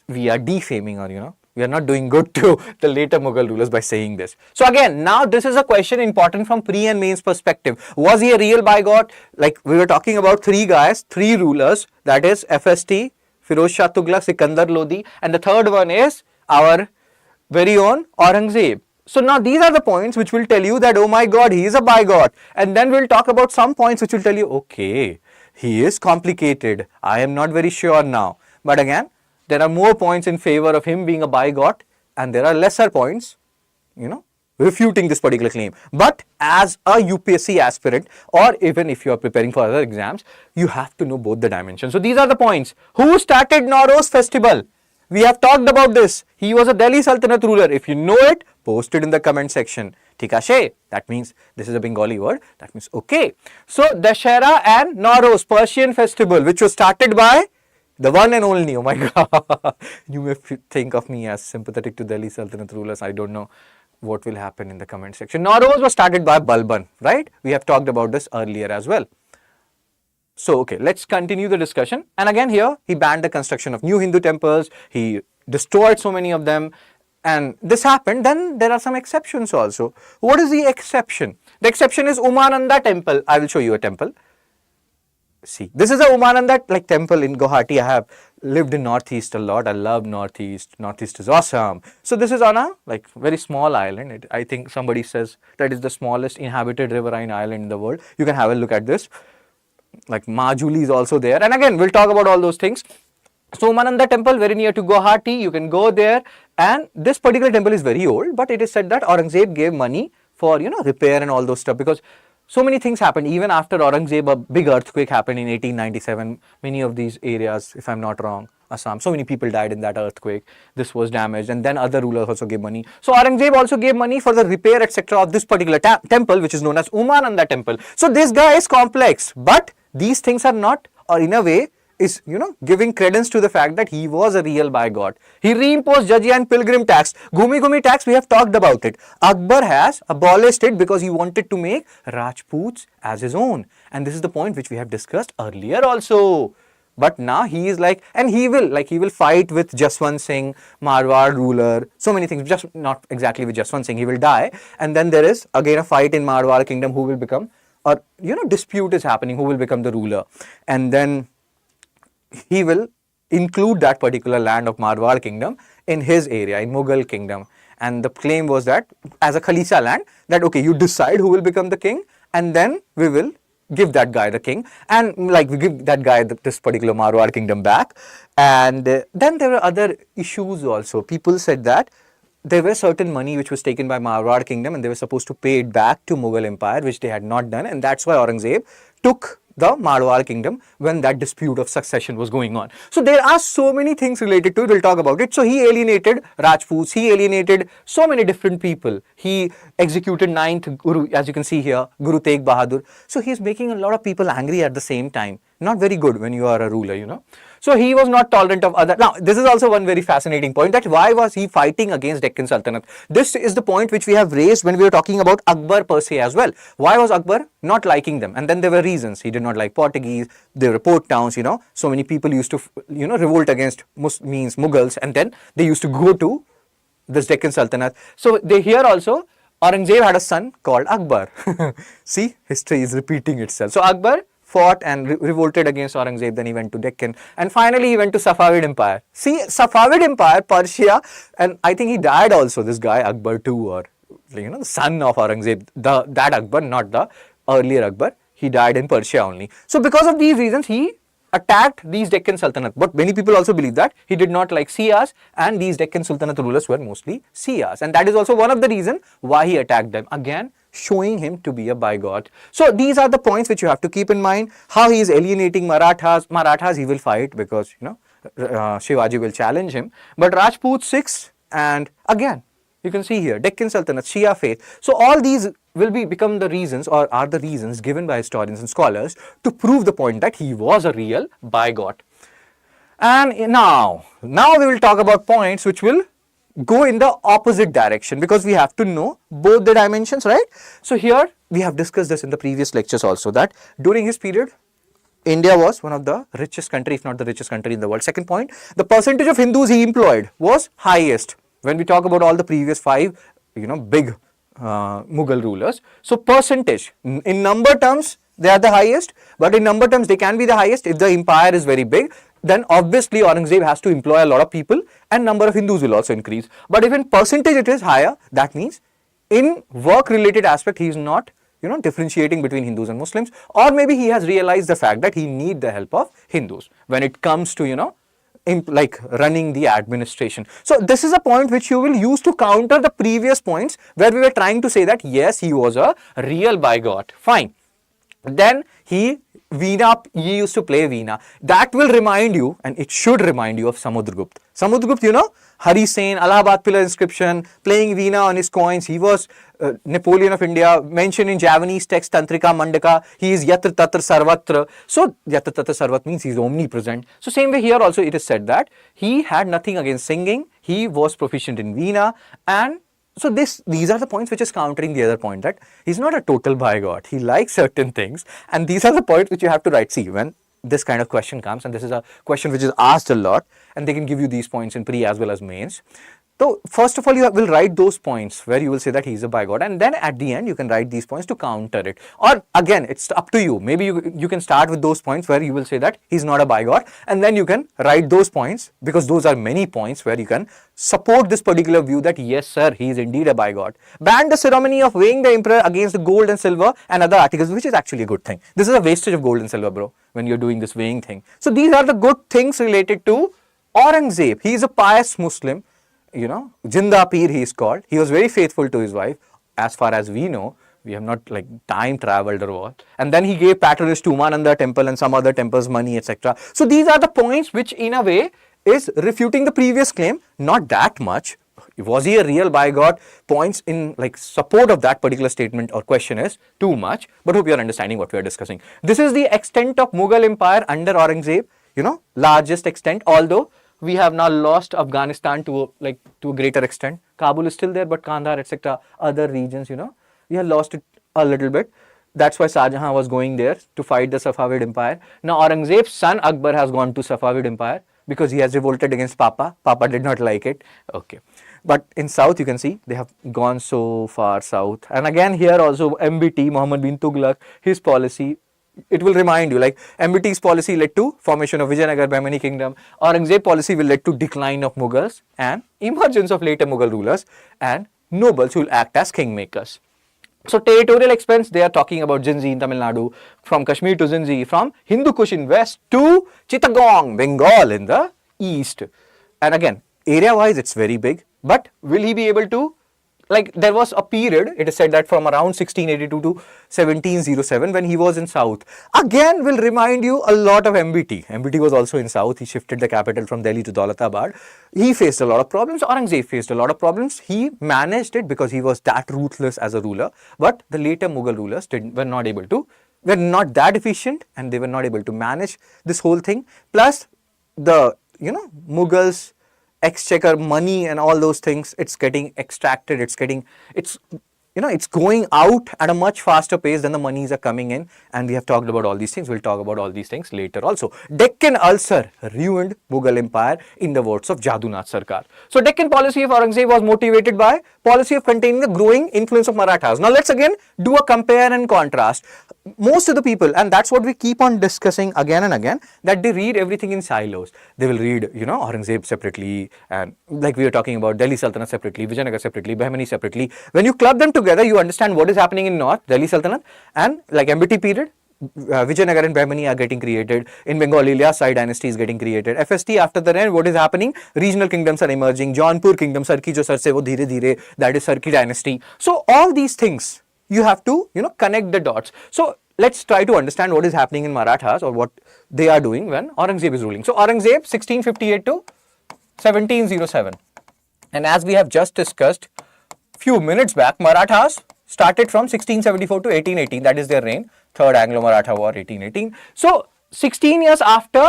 we are defaming, or we are not doing good to the later Mughal rulers by saying this. So again, now this is a question important from pre and mains perspective. Was he a real bigot? Like we were talking about 3 guys, 3 rulers. That is FST, Firoz Shah Tughlaq, Sikandar Lodi, and the third one is our very own Aurangzeb. So now these are the points which will tell you that, oh my God, he is a bigot. And then we'll talk about some points which will tell you, okay, he is complicated. I am not very sure now. But again, there are more points in favor of him being a bigot, and there are lesser points, refuting this particular claim. But as a UPSC aspirant, or even if you are preparing for other exams, you have to know both the dimensions. So these are the points. Who started Nowruz festival? We have talked about this. He was a Delhi Sultanate ruler. If you know it, post it in the comment section. Tikashe, that means this is a Bengali word. That means okay. So Dashera and Nowruz, Persian festival, which was started by the one and only, oh my God. You may think of me as sympathetic to Delhi Sultanate rulers. I don't know what will happen in the comment section. Nowruz was started by Balban, right? We have talked about this earlier as well. So, okay, let's continue the discussion. And again here, he banned the construction of new Hindu temples. He destroyed so many of them. And this happened. Then there are some exceptions also. What is the exception? The exception is Umananda temple. I will show you a temple. See, this is a Umananda temple in Guwahati. I have lived in Northeast a lot. I love Northeast. Northeast is awesome. So this is on a very small island. I think somebody says that is the smallest inhabited riverine island in the world. You can have a look at this. Majuli is also there. And again, we'll talk about all those things. So Umananda temple, very near to Guwahati. You can go there. And this particular temple is very old. But it is said that Aurangzeb gave money for, repair and all those stuff. Because so many things happened. Even after Aurangzeb, a big earthquake happened in 1897. Many of these areas, if I'm not wrong, Assam, so many people died in that earthquake. This was damaged. And then other rulers also gave money. So Aurangzeb also gave money for the repair, etc. of this particular temple, which is known as Umananda temple. So this guy is complex. But these things are not, or in a way, is, giving credence to the fact that he was a real by God. He reimposed jizya and pilgrim tax. Ghumi tax, we have talked about it. Akbar has abolished it because he wanted to make Rajputs as his own. And this is the point which we have discussed earlier also. But now he is and he will fight with Jaswant Singh, Marwar ruler, so many things, just not exactly with Jaswant Singh, he will die. And then there is again a fight in Marwar kingdom who will become, or dispute is happening, who will become the ruler. And then he will include that particular land of Marwar kingdom in his area, in Mughal kingdom. And the claim was that as a Khalisa land, that okay, you decide who will become the king, and then we will give that guy the king, and we give that guy this particular Marwar kingdom back. And then there were other issues also. People said that there were certain money which was taken by Marwar kingdom and they were supposed to pay it back to Mughal empire, which they had not done, and that's why Aurangzeb took the Marwar kingdom when that dispute of succession was going on. So there are so many things related to it, we'll talk about it. So he alienated Rajputs, he alienated so many different people. He executed 9th Guru, as you can see here, Guru Tegh Bahadur. So he is making a lot of people angry at the same time. Not very good when you are a ruler, So he was not tolerant of other. Now, this is also one very fascinating point, that why was he fighting against Deccan Sultanate? This is the point which we have raised when we were talking about Akbar per se as well. Why was Akbar not liking them? And then there were reasons. He did not like Portuguese, there were port towns, so many people used to, revolt against Mughals, and then they used to go to this Deccan Sultanate. So they here also, Aurangzeb had a son called Akbar. See, history is repeating itself. So Akbar fought and revolted against Aurangzeb, then he went to Deccan, and finally he went to Safavid Empire. See, Safavid Empire, Persia, and I think he died also, this guy Akbar too, or the son of Aurangzeb, that Akbar, not the earlier Akbar, he died in Persia only. So because of these reasons, he attacked these Deccan Sultanate. But many people also believe that he did not like Shias, and these Deccan Sultanate rulers were mostly Shias, and that is also one of the reasons why he attacked them. Again, showing him to be a bigod. So these are the points which you have to keep in mind. How he is alienating Marathas. Marathas he will fight because Shivaji will challenge him. But Rajput 6, and again you can see here Deccan Sultanate, Shia faith. So all these will become the reasons, or are the reasons given by historians and scholars to prove the point that he was a real bigod. And now we will talk about points which will go in the opposite direction, because we have to know both the dimensions, right? So here we have discussed this in the previous lectures also, that during his period India was one of the richest country, if not the richest country in the world. Second point, the percentage of Hindus he employed was highest. When we talk about all the previous 5 big Mughal rulers, so percentage in number terms they are the highest, but in number terms they can be the highest if the empire is very big. Then obviously Aurangzeb has to employ a lot of people, and number of Hindus will also increase. But if in percentage it is higher, that means in work related aspect he is not differentiating between Hindus and Muslims, or maybe he has realized the fact that he need the help of Hindus when it comes to like running the administration. So this is a point which you will use to counter the previous points where we were trying to say that yes, he was a real bigot. Fine. Then he used to play Veena. That will remind you, and it should remind you of Samudragupta. Samudragupta, you know, Hari Sen, Allahabad pillar inscription, playing Veena on his coins. He was Napoleon of India, mentioned in Javanese text Tantrika Mandaka. He is Yatra Tatra Sarvatra. So Yatra Tatra Sarvat means he is omnipresent. So same way here also it is said that he had nothing against singing. He was proficient in Veena, and so these are the points which is countering the other point, that he's not a total bigot. He likes certain things, and these are the points which you have to write. See, when this kind of question comes, and this is a question which is asked a lot, and they can give you these points in pre as well as mains. So first of all, you will write those points where you will say that he's a bigot, and then at the end you can write these points to counter it. Or again, it's up to you. Maybe you can start with those points where you will say that he's not a bigot, and then you can write those points, because those are many points where you can support this particular view that yes sir, he is indeed a bigot. Ban the ceremony of weighing the emperor against the gold and silver and other articles, which is actually a good thing. This is a wastage of gold and silver, bro, when you're doing this weighing thing. So these are the good things related to Aurangzeb. He is a pious Muslim. You know, Jinda Peer he is called. He was very faithful to his wife, as far as we know. We have not like time traveled or what. And then he gave patronage to Umananda temple and some other temples, money, etc. So these are the points which in a way is refuting the previous claim. Not that much. Was he a real bigot? Points in like support of that particular statement or question is too much. But hope you are understanding what we are discussing. This is the extent of Mughal Empire under Aurangzeb. You know, largest extent, although we have now lost Afghanistan to a greater extent. Kabul is still there, but Kandahar, etc., other regions, you know, we have lost it a little bit. That's why Shah Jahan was going there to fight the Safavid Empire. Now Aurangzeb's son Akbar has gone to Safavid Empire because he has revolted against Papa. Papa did not like it. Okay. But in south, you can see they have gone so far south. And again here also MBT, Muhammad bin Tughlaq, his policy, it will remind you, like MBT's policy led to formation of Vijayanagar Bahmani kingdom. Aurangzeb policy will lead to decline of Mughals and emergence of later Mughal rulers and nobles who will act as kingmakers. So territorial expense, they are talking about Jinzi in Tamil Nadu, from Kashmir to Jinzi, from Hindu Kush in west to Chittagong, Bengal in the east. And again, area wise it's very big, but will he be able to, like there was a period, it is said that from around 1682 to 1707 when he was in south. Again will remind you a lot of MBT. MBT was also in south. He shifted the capital from Delhi to Daulatabad. He faced a lot of problems. Aurangzeb faced a lot of problems. He managed it because he was that ruthless as a ruler. But the later Mughal rulers were not that efficient, and they were not able to manage this whole thing. Plus the, you know, Mughals exchequer money and all those things, it's getting extracted, it's going out at a much faster pace than the monies are coming in, and we have talked about all these things. We'll talk about all these things later also. Deccan ulcer ruined Mughal Empire in the words of Jadunath Sarkar. So Deccan policy of Aurangzeb was motivated by policy of containing the growing influence of Marathas. Now let's again do a compare and contrast. Most of the people, and that's what we keep on discussing again and again, that they read everything in silos. They will read, you know, Aurangzeb separately, and like we were talking about Delhi Sultanate separately, Vijayanagar separately, Bahmani separately. When you club them together, you understand what is happening in north, Delhi Sultanate, and like MBT period, Vijayanagar and Bahmani are getting created. In Bengal, Ilyas dynasty is getting created. FST, after the end, what is happening? Regional kingdoms are emerging. Jaunpur kingdom, Sarki jo sar se wo dhire dhire, that is Sarki dynasty. So all these things, you have to, you know, connect the dots. So let's try to understand what is happening in Marathas, or what they are doing when Aurangzeb is ruling. So Aurangzeb 1658 to 1707. And as we have just discussed few minutes back, Marathas started from 1674 to 1818, that is their reign, Third Anglo-Maratha War 1818. So 16 years after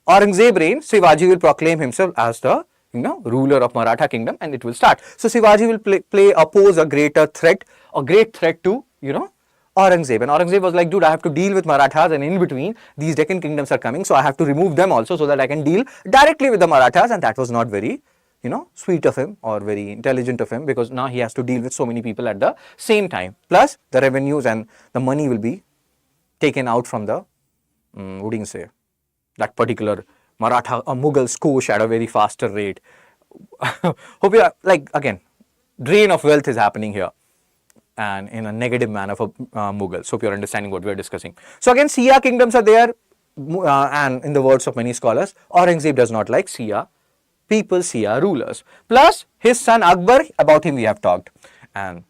Aurangzeb reign, Shivaji will proclaim himself as the, you know, ruler of Maratha kingdom, and it will start. So Shivaji will oppose a great threat to, you know, Aurangzeb. And Aurangzeb was like, dude, I have to deal with Marathas, and in between these Deccan kingdoms are coming, so I have to remove them also so that I can deal directly with the Marathas. And that was not very, you know, sweet of him or very intelligent of him, because now he has to deal with so many people at the same time. Plus the revenues and the money will be taken out from the, what do you say, that particular Maratha or Mughal skosh at a very faster rate. Hope you are, like, again, drain of wealth is happening here, and in a negative manner for Mughals. Hope you are understanding what we are discussing. So again, Shia kingdoms are there. and in the words of many scholars, Aurangzeb does not like Shia people, Shia rulers. Plus, his son Akbar, about him we have talked. And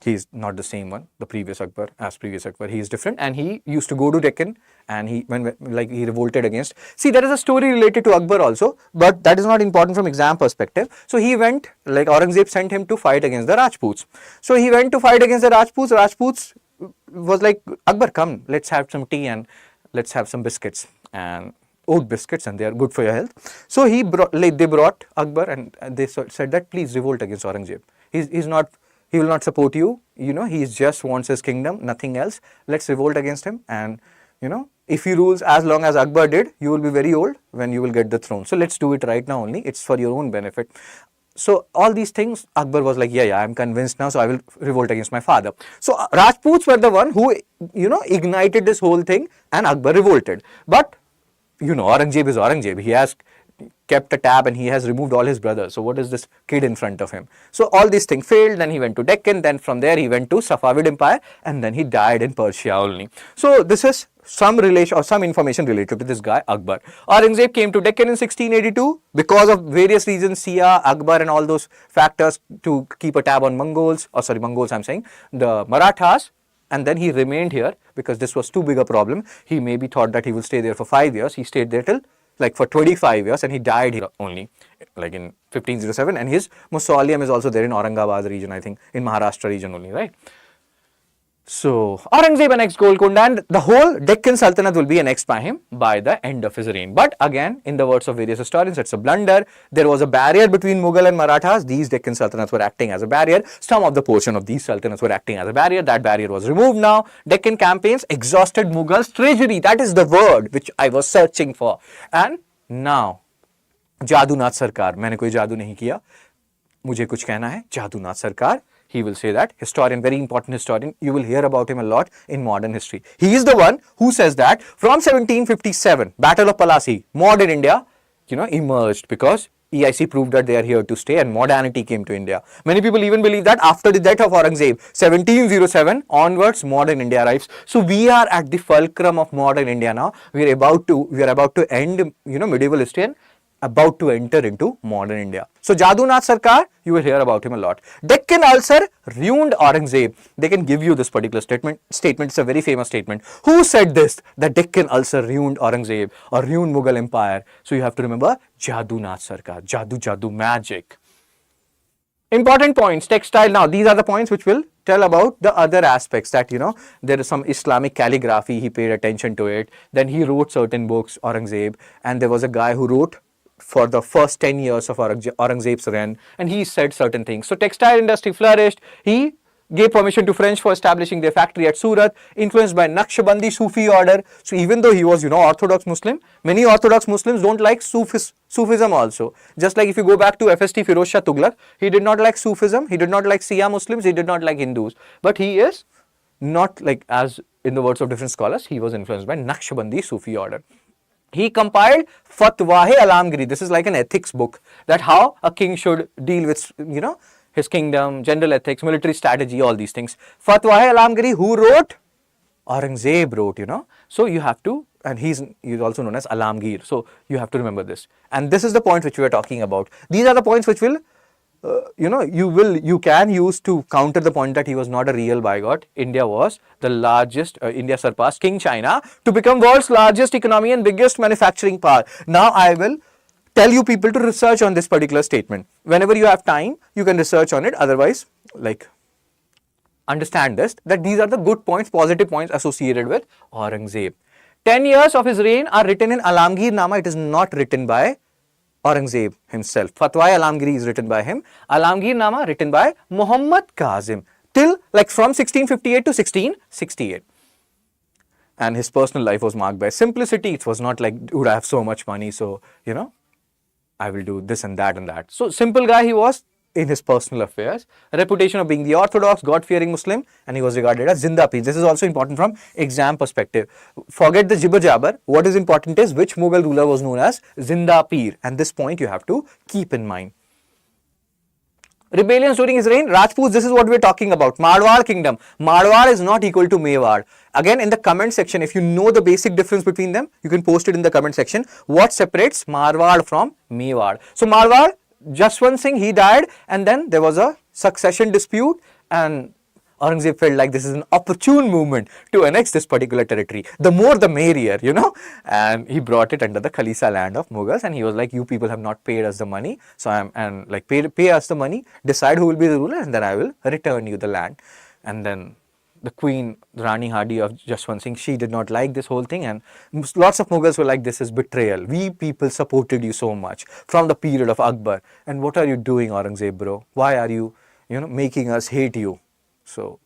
he's not the same one, the previous Akbar, as previous Akbar. He is different, and he used to go to Deccan, and he he revolted against. See, there is a story related to Akbar also, but that is not important from exam perspective. So he went, like Aurangzeb sent him to fight against the Rajputs. So he went to fight against the Rajputs. Rajputs was like, Akbar, come, let's have some tea and let's have some biscuits and oat biscuits, and they are good for your health. So he brought, like, they brought Akbar, and they said that please revolt against Aurangzeb. He's not. He will not support you, he just wants his kingdom, nothing else. Let's revolt against him, and if he rules as long as Akbar did, you will be very old when you will get the throne. So let's do it right now only, it's for your own benefit. So all these things, Akbar was like, yeah, I'm convinced now, so I will revolt against my father. So Rajputs were the one who, ignited this whole thing, and Akbar revolted. But, Aurangzeb is Aurangzeb. He has kept a tab, and he has removed all his brothers. So what is this kid in front of him? So all these things failed. Then he went to Deccan. Then from there he went to Safavid Empire, and then he died in Persia only. So this is some relation or some information related to this guy Akbar. Aurangzeb came to Deccan in 1682 because of various reasons, Shia, Akbar, and all those factors, to keep a tab on Mongols. I'm saying the Marathas. And then he remained here because this was too big a problem. He maybe thought that he will stay there for 5 years. He stayed there till for 25 years, and he died here only in 1507, and his mausoleum is also there in Aurangabad region, I think, in Maharashtra region only, right? So Aurangzeb annexed Golconda, and the whole Deccan Sultanate will be annexed by him by the end of his reign. But again, in the words of various historians, it's a blunder. There was a barrier between Mughal and Marathas. These Deccan Sultanates were acting as a barrier. Some of the portion of these Sultanates were acting as a barrier. That barrier was removed now. Deccan campaigns exhausted Mughals' treasury. That is the word which I was searching for. And now, Jadunath Sarkar. मैंने कोई जादू नहीं किया. मुझे कुछ कहना है. Jadunath Sarkar. He will say that. Historian, very important historian. You will hear about him a lot in modern history. He is the one who says that from 1757, Battle of Palasi, modern India, emerged because EIC proved that they are here to stay, and modernity came to India. Many people even believe that after the death of Aurangzeb, 1707 onwards, modern India arrives. So we are at the fulcrum of modern India now. We are about to end, medieval history, and about to enter into modern India. So Jadunath Sarkar, you will hear about him a lot. Deccan ulcer ruined Aurangzeb. They can give you this particular statement. It's a very famous statement. Who said this? The Deccan ulcer ruined Aurangzeb or ruined Mughal Empire. So you have to remember Jadunath Sarkar. Jadu, magic. Important points, textile. Now, these are the points which will tell about the other aspects that, there is some Islamic calligraphy. He paid attention to it. Then he wrote certain books, Aurangzeb. And there was a guy who wrote for the first 10 years of Aurangzeb's reign, and he said certain things. So textile industry flourished. He gave permission to French for establishing their factory at Surat, influenced by Naqshbandi Sufi order. So even though he was, Orthodox Muslim, many Orthodox Muslims don't like Sufism also. Just like if you go back to FST Firoz Shah Tughlaq, he did not like Sufism, he did not like Shia Muslims, he did not like Hindus. But he is not like, as in the words of different scholars, he was influenced by Naqshbandi Sufi order. He compiled Fatwa-e-Alamgiri. This is like an ethics book, that how a king should deal with, his kingdom, general ethics, military strategy, all these things. Fatwa-e-Alamgiri, who wrote? Aurangzeb wrote, So you have to, and he's also known as Alamgir. So you have to remember this. And this is the point which we are talking about. These are the points which will, you can use to counter the point that he was not a real bigot. India was the largest, India surpassed King China to become world's largest economy and biggest manufacturing power. Now I will tell you people to research on this particular statement. Whenever you have time, you can research on it. Otherwise, understand this, that these are the good points, positive points associated with Aurangzeb. 10 years of his reign are written in Alamgir Nama. It is not written by Aurangzeb himself. Fatwa-e-Alamgiri is written by him. Alamgir Nama written by Muhammad Kazim till from 1658 to 1668. And his personal life was marked by simplicity. It was not like, dude, I have so much money, so, I will do this and that and that. So simple guy he was in his personal affairs. A reputation of being the orthodox, God-fearing Muslim, and he was regarded as Zinda Peer. This is also important from exam perspective. Forget the jibber jabber. What is important is which Mughal ruler was known as Zinda Peer, and this point you have to keep in mind. rebellions during his reign, Rajputs, this is what we're talking about. Marwar kingdom. Marwar is not equal to Mewar. Again, in the comment section, if you know the basic difference between them, you can post it in the comment section. What separates Marwar from Mewar? So Marwar, Jaswant Singh, he died, and then there was a succession dispute, and Aurangzeb felt like this is an opportune movement to annex this particular territory. The more the merrier, you know. And he brought it under the Khalisa land of Mughals, and he was like, you people have not paid us the money, so and like pay us the money, decide who will be the ruler, and then I will return you the land. And then the queen, Rani Hadi of Jaswant Singh, she did not like this whole thing, and lots of Mughals were like, this is betrayal. We people supported you so much from the period of Akbar, and what are you doing, Aurangzeb bro? Why are you, making us hate you? So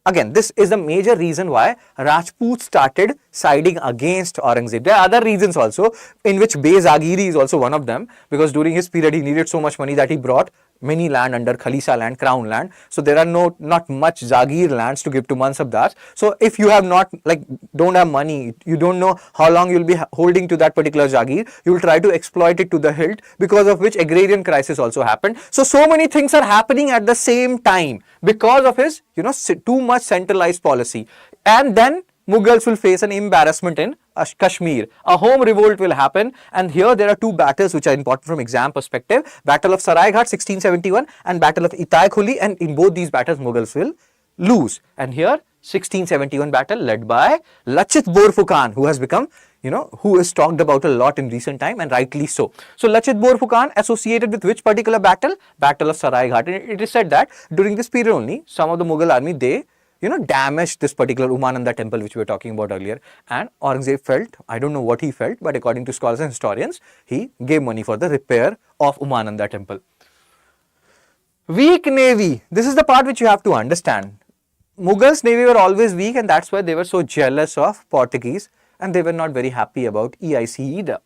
again, this is the major reason why Rajputs started siding against Aurangzeb. There are other reasons also, in which Bezagiri is also one of them, because during his period he needed so much money that he brought many land under Khalisa land, crown land. So there are not much Zagir lands to give to Mansabdars. So if you have don't have money, you don't know how long you'll be holding to that particular Zagir, you will try to exploit it to the hilt, because of which agrarian crisis also happened. So many things are happening at the same time because of his, too much centralized policy. And then Mughals will face an embarrassment in Kashmir. A home revolt will happen, and here there are two battles which are important from exam perspective. Battle of Saraighat 1671 and Battle of Itai Khuli, and in both these battles Mughals will lose. And here 1671 battle led by Lachit Borphukan, who has become, who is talked about a lot in recent time, and rightly so. So Lachit Borphukan associated with which particular battle? Battle of Saraighat. And it is said that during this period only, some of the Mughal army, they damaged this particular Umananda temple which we were talking about earlier, and Aurangzeb felt, I don't know what he felt, but according to scholars and historians, he gave money for the repair of Umananda temple. Weak navy. This is the part which you have to understand. Mughals' navy were always weak, and that's why they were so jealous of Portuguese, and they were not very happy about EIC either.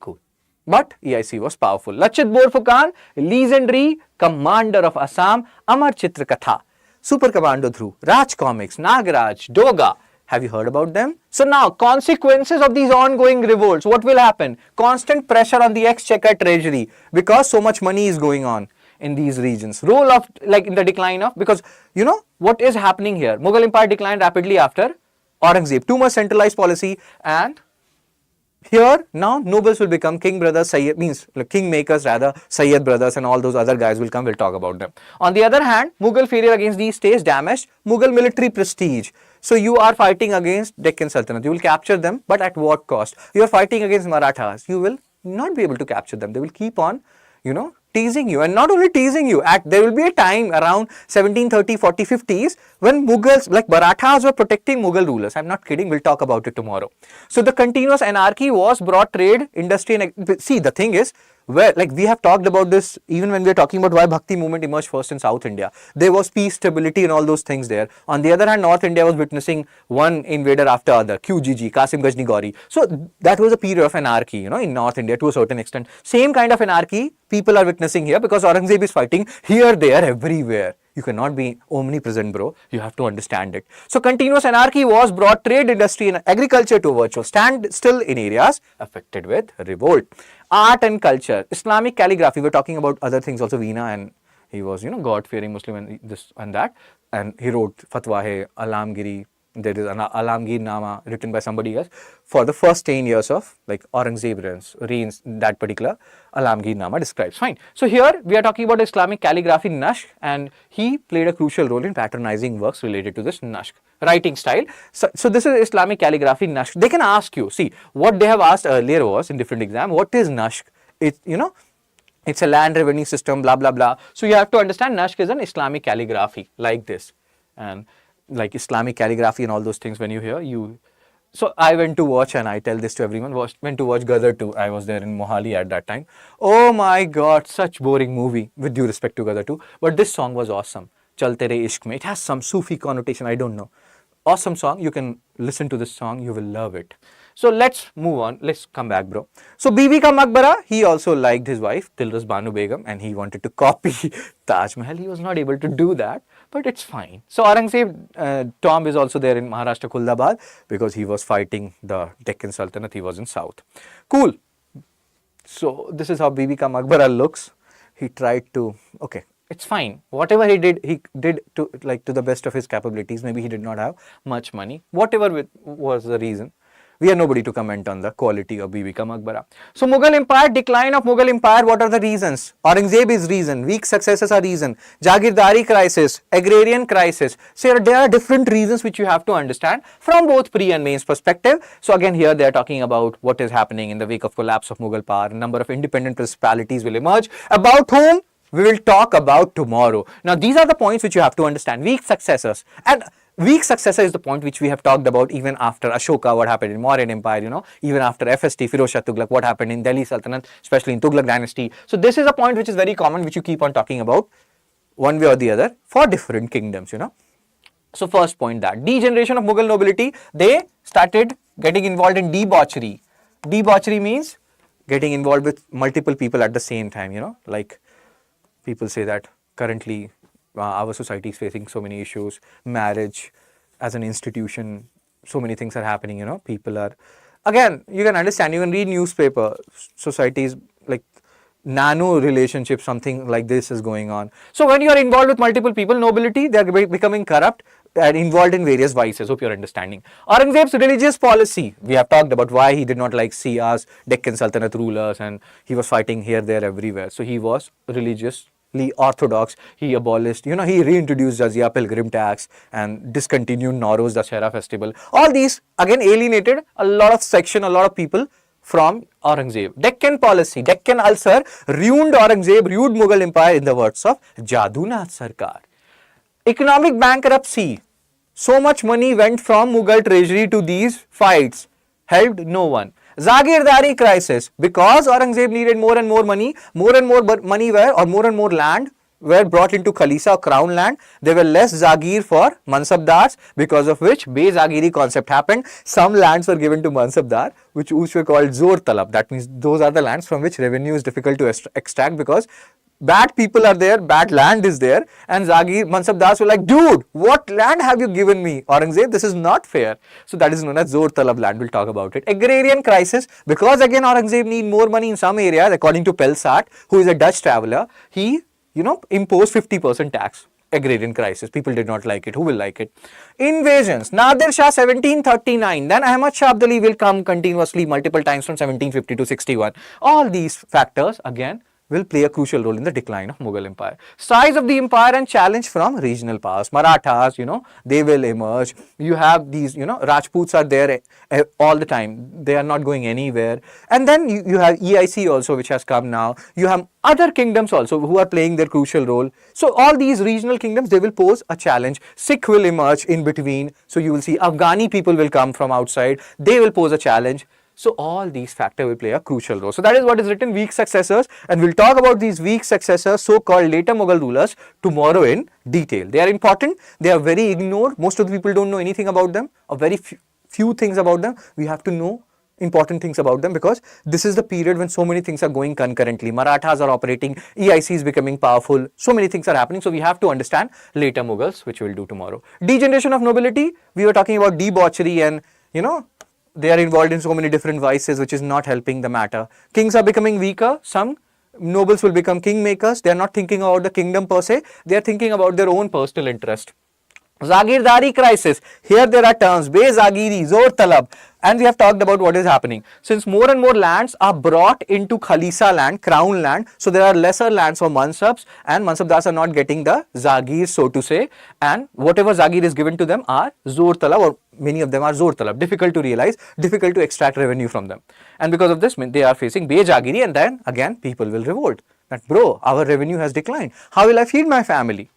Cool. But EIC was powerful. Lachit Borphukan, legendary commander of Assam, Amar Chitra Katha, Super Commando Dhruv, Raj Comics, Nagaraj, Doga. Have you heard about them? So now, consequences of these ongoing revolts. What will happen? Constant pressure on the exchequer treasury, because so much money is going on in these regions. Role of, in the decline of, because, what is happening here? Mughal Empire declined rapidly after Aurangzeb. Too much centralized policy, and here now nobles will become king brothers, Sayyid, means king makers rather, Sayyid brothers, and all those other guys will come, we'll talk about them. On the other hand, Mughal failure against these states damaged Mughal military prestige. So you are fighting against Deccan Sultanate, you will capture them, but at what cost? You are fighting against Marathas, you will not be able to capture them, they will keep on, teasing you. And not only teasing you, there will be a time around 1730, 40, 50s when Mughals, Marathas were protecting Mughal rulers. I'm not kidding, we'll talk about it tomorrow. So the continuous anarchy was brought trade, industry, and see, the thing is, where we have talked about this even when we are talking about why Bhakti movement emerged first in South India. There was peace, stability, and all those things there. On the other hand, North India was witnessing one invader after other, QGG, Qasim Ghazni Gauri. So that was a period of anarchy, in North India to a certain extent. Same kind of anarchy people are witnessing here, because Aurangzeb is fighting here, there, everywhere. You cannot be omnipresent, bro. You have to understand it. So continuous anarchy was brought trade, industry, and agriculture to a virtual standstill in areas affected with revolt. Art and culture. Islamic calligraphy. We're talking about other things also, Veena, and he was, God-fearing Muslim and this and that. And he wrote Fatwa Hai, Alamgiri. There is an Alamgir Nama written by somebody else for the first 10 years of Aurangzeb reigns. That particular Alamgir Nama describes. Fine. So here we are talking about Islamic calligraphy Nashq, and he played a crucial role in patronizing works related to this Nashq writing style. So this is Islamic calligraphy Nashq. They can ask you, see, what they have asked earlier was in different exam, what is Nashq? It's a land revenue system, blah, blah, blah. So you have to understand Nashq is an Islamic calligraphy like this. And Islamic calligraphy and all those things, when you hear, so I went to watch, and I tell this to everyone, went to watch Gadar 2. I was there in Mohali at that time. Oh my God, such boring movie, with due respect to Gadar 2. But this song was awesome. Chal Tere Ishq Mein. It has some Sufi connotation, I don't know. Awesome song. You can listen to this song, you will love it. So let's move on. Let's come back, bro. So Bibi Ka Maqbara, he also liked his wife, Tilras Banu Begum, and he wanted to copy Taj Mahal. He was not able to do that, but it's fine. So Aurangzeb tomb is also there in Maharashtra, Kuldabad, because he was fighting the Deccan Sultanate. He was in south. Cool. So this is how Bibi Ka Maqbara looks. He tried to, okay. It's fine. Whatever he did to the best of his capabilities. Maybe he did not have much money. Whatever was the reason, we are nobody to comment on the quality of Bibi ka Maqbara. So Mughal Empire, decline of Mughal Empire, what are the reasons? Aurangzeb is reason, weak successors are reason, Jagirdari crisis, agrarian crisis. So there are different reasons which you have to understand from both pre and mains perspective. So again here they are talking about what is happening in the wake of collapse of Mughal power. A number of independent principalities will emerge, about whom we will talk about tomorrow. Now these are the points which you have to understand. Weak successors, and weak successor is the point which we have talked about even after Ashoka, what happened in Mauryan Empire, even after FST, Firoz Shah Tughlaq, what happened in Delhi Sultanate, especially in Tughlaq dynasty. So this is a point which is very common, which you keep on talking about one way or the other for different kingdoms. So first point, that degeneration of Mughal nobility, they started getting involved in debauchery. Debauchery means getting involved with multiple people at the same time, like people say that currently our society is facing so many issues, marriage as an institution, so many things are happening, people are, again, you can understand, you can read newspaper, societies like nano relationship, something like this is going on. So when you are involved with multiple people, nobility, they are becoming corrupt and involved in various vices. Hope you're understanding. Aurangzeb's religious policy, we have talked about why he did not like Shias, Deccan Sultanate rulers, and he was fighting here, there, everywhere. So he was religiously orthodox. He abolished, he reintroduced Jizya pilgrim tax and discontinued Nowruz Dashera festival. All these again alienated a lot of people from Aurangzeb. Deccan policy, Deccan ulcer ruined Aurangzeb, ruined Mughal Empire in the words of Jadunath Sarkar. Economic bankruptcy. So much money went from Mughal treasury to these fights. Helped no one. Jagirdari crisis. Because Aurangzeb needed more and more money more and more land were brought into Khalisa or crown land. There were less Zagir for Mansabdars, because of which Be-Zagiri concept happened. Some lands were given to Mansabdar, which were called Zor Talab. That means those are the lands from which revenue is difficult to extract, because bad people are there, bad land is there, and Zagir, Mansabdars were like, dude, what land have you given me? Aurangzeb, this is not fair. So that is known as Zor Talab land. We'll talk about it. Agrarian crisis, because again Aurangzeb need more money in some areas. According to Pelsat, who is a Dutch traveler, he imposed 50% tax. Agrarian crisis. People did not like it. Who will like it? Invasions. Nadir Shah 1739. Then Ahmad Shah Abdali will come continuously multiple times from 1750 to 61. All these factors again will play a crucial role in the decline of Mughal Empire. Size of the empire and challenge from regional powers. Marathas, they will emerge. You have these, Rajputs are there all the time. They are not going anywhere. And then you have EIC also, which has come now. You have other kingdoms also who are playing their crucial role. So all these regional kingdoms, they will pose a challenge. Sikh will emerge in between. So you will see Afghani people will come from outside. They will pose a challenge. So all these factors will play a crucial role. So that is what is written, weak successors, and we'll talk about these weak successors, so-called later Mughal rulers, tomorrow in detail. They are important. They are very ignored. Most of the people don't know anything about them, or very few things about them. We have to know important things about them, because this is the period when so many things are going concurrently. Marathas are operating, EIC is becoming powerful, so many things are happening. So we have to understand later Mughals, which we'll do tomorrow. Degeneration of nobility, we were talking about debauchery and, they are involved in so many different vices, which is not helping the matter. Kings are becoming weaker. Some nobles will become kingmakers. They are not thinking about the kingdom per se. They are thinking about their own personal interest. Zagirdari crisis. Here there are terms, Be-Zagiri, Zor Talab, and we have talked about what is happening. Since more and more lands are brought into Khalisa land, crown land, so there are lesser lands for Mansabs, and Mansabdars are not getting the Zagir, so to say, and whatever Zagir is given to them are Zor Talab, or many of them are Zor Talab, difficult to realize, difficult to extract revenue from them. And because of this, they are facing Be-Zagiri, and then again people will revolt. That, bro, our revenue has declined. How will I feed my family?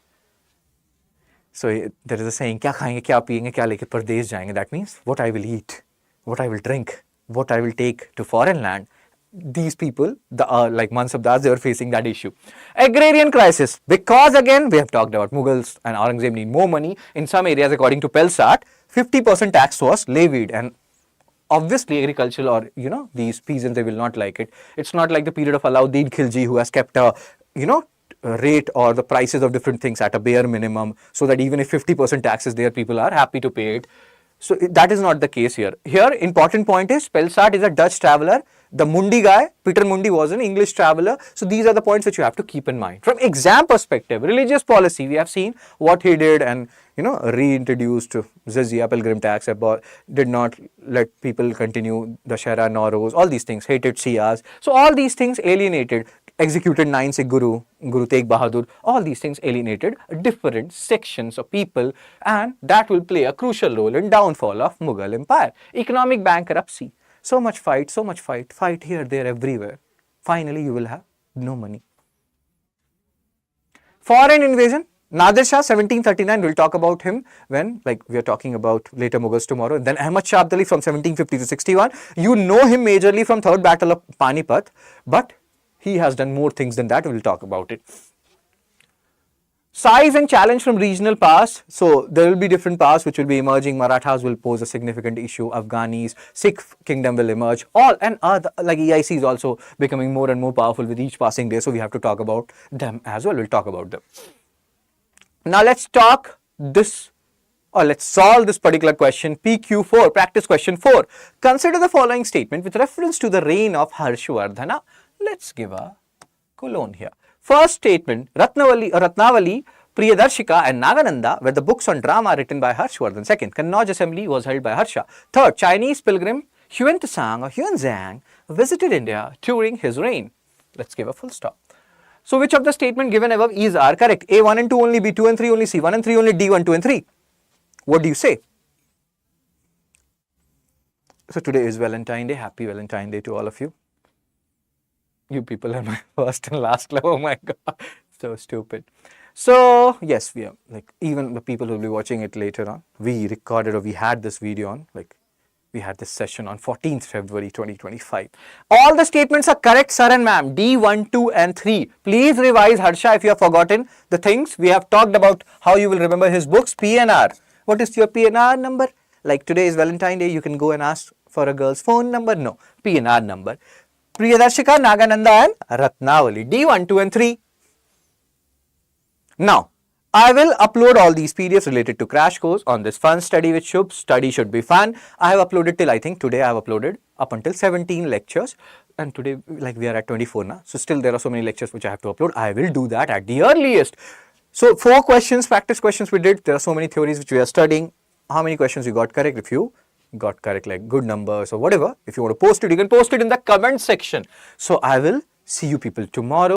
So there is a saying, kya khayenge, kya piyenge, kya leke pardesh jayenge. That means what I will eat, what I will drink, what I will take to foreign land. These people, like Mansabdars, they were facing that issue. Agrarian crisis, because again we have talked about Mughals and Aurangzeb need more money. In some areas, according to Pelsat, 50% tax was levied, and obviously agricultural, or these peasants, they will not like it. It's not like the period of Alauddin Khilji, who has kept a rate or the prices of different things at a bare minimum, so that even if 50% tax is there, people are happy to pay it. So that is not the case here. Here, important point is, Pelsat is a Dutch traveler. The Mundi guy, Peter Mundi, was an English traveler. So these are the points which you have to keep in mind. From exam perspective, religious policy, we have seen what he did and, reintroduced Jizya, pilgrim tax, did not let people continue the Shara Nowruz, all these things, hated Shias. So all these things alienated, executed 9 Sikh Guru Tegh Bahadur, all these things alienated different sections of people, and that will play a crucial role in downfall of Mughal Empire. Economic bankruptcy, so much fight here, there, everywhere. Finally, you will have no money. Foreign invasion, Nadir Shah, 1739, we'll talk about him when, we are talking about later Mughals tomorrow. And then Ahmad Shah Abdali from 1750 to 61. You know him majorly from Third Battle of Panipat, but he has done more things than that. We'll talk about it. Size and challenge from regional powers. So there will be different powers which will be emerging. Marathas will pose a significant issue. Afghanis, Sikh kingdom will emerge. All and other, like EIC is also becoming more and more powerful with each passing day. So we have to talk about them as well. We'll talk about them. Now let's talk this, or let's solve this particular question. PQ4, practice question 4. Consider the following statement with reference to the reign of Harshvardhana. Let's give a colon here. First statement, Ratnavali, Priyadarshika and Nagananda were the books on drama written by Harshvardhan. Second, Kannauj assembly was held by Harsha. Third, Chinese pilgrim Huanzang visited India during his reign. Let's give a full stop. So which of the statement given above are correct? A, 1 and 2 only, B, 2 and 3 only, C, 1 and 3 only, D, 1, 2 and 3. What do you say? So today is Valentine Day. Happy Valentine Day to all of you. You people are my first and last love. Oh my God. So stupid. So yes, we are even the people who will be watching it later on. We recorded, or we had this video on, we had this session on 14th February 2025. All the statements are correct, sir and ma'am. D, 1, 2 and 3. Please revise, Harsha, if you have forgotten the things. We have talked about how you will remember his books. PNR. What is your PNR number? Like today is Valentine Day, you can go and ask for a girl's phone number. No, PNR number. Priyadarshika, Nagananda and Ratnavali. D, 1, 2 and 3. Now, I will upload all these PDFs related to crash course on this fun study with Shubh. Study should be fun. I have uploaded till, I think today I have uploaded up until 17 lectures. And today, we are at 24 now. So still there are so many lectures which I have to upload. I will do that at the earliest. So 4 questions, practice questions we did. There are so many theories which we are studying. How many questions you got correct? If you got correct, good numbers or whatever. If you want to post it, you can post it in the comment section. So I will see you people tomorrow.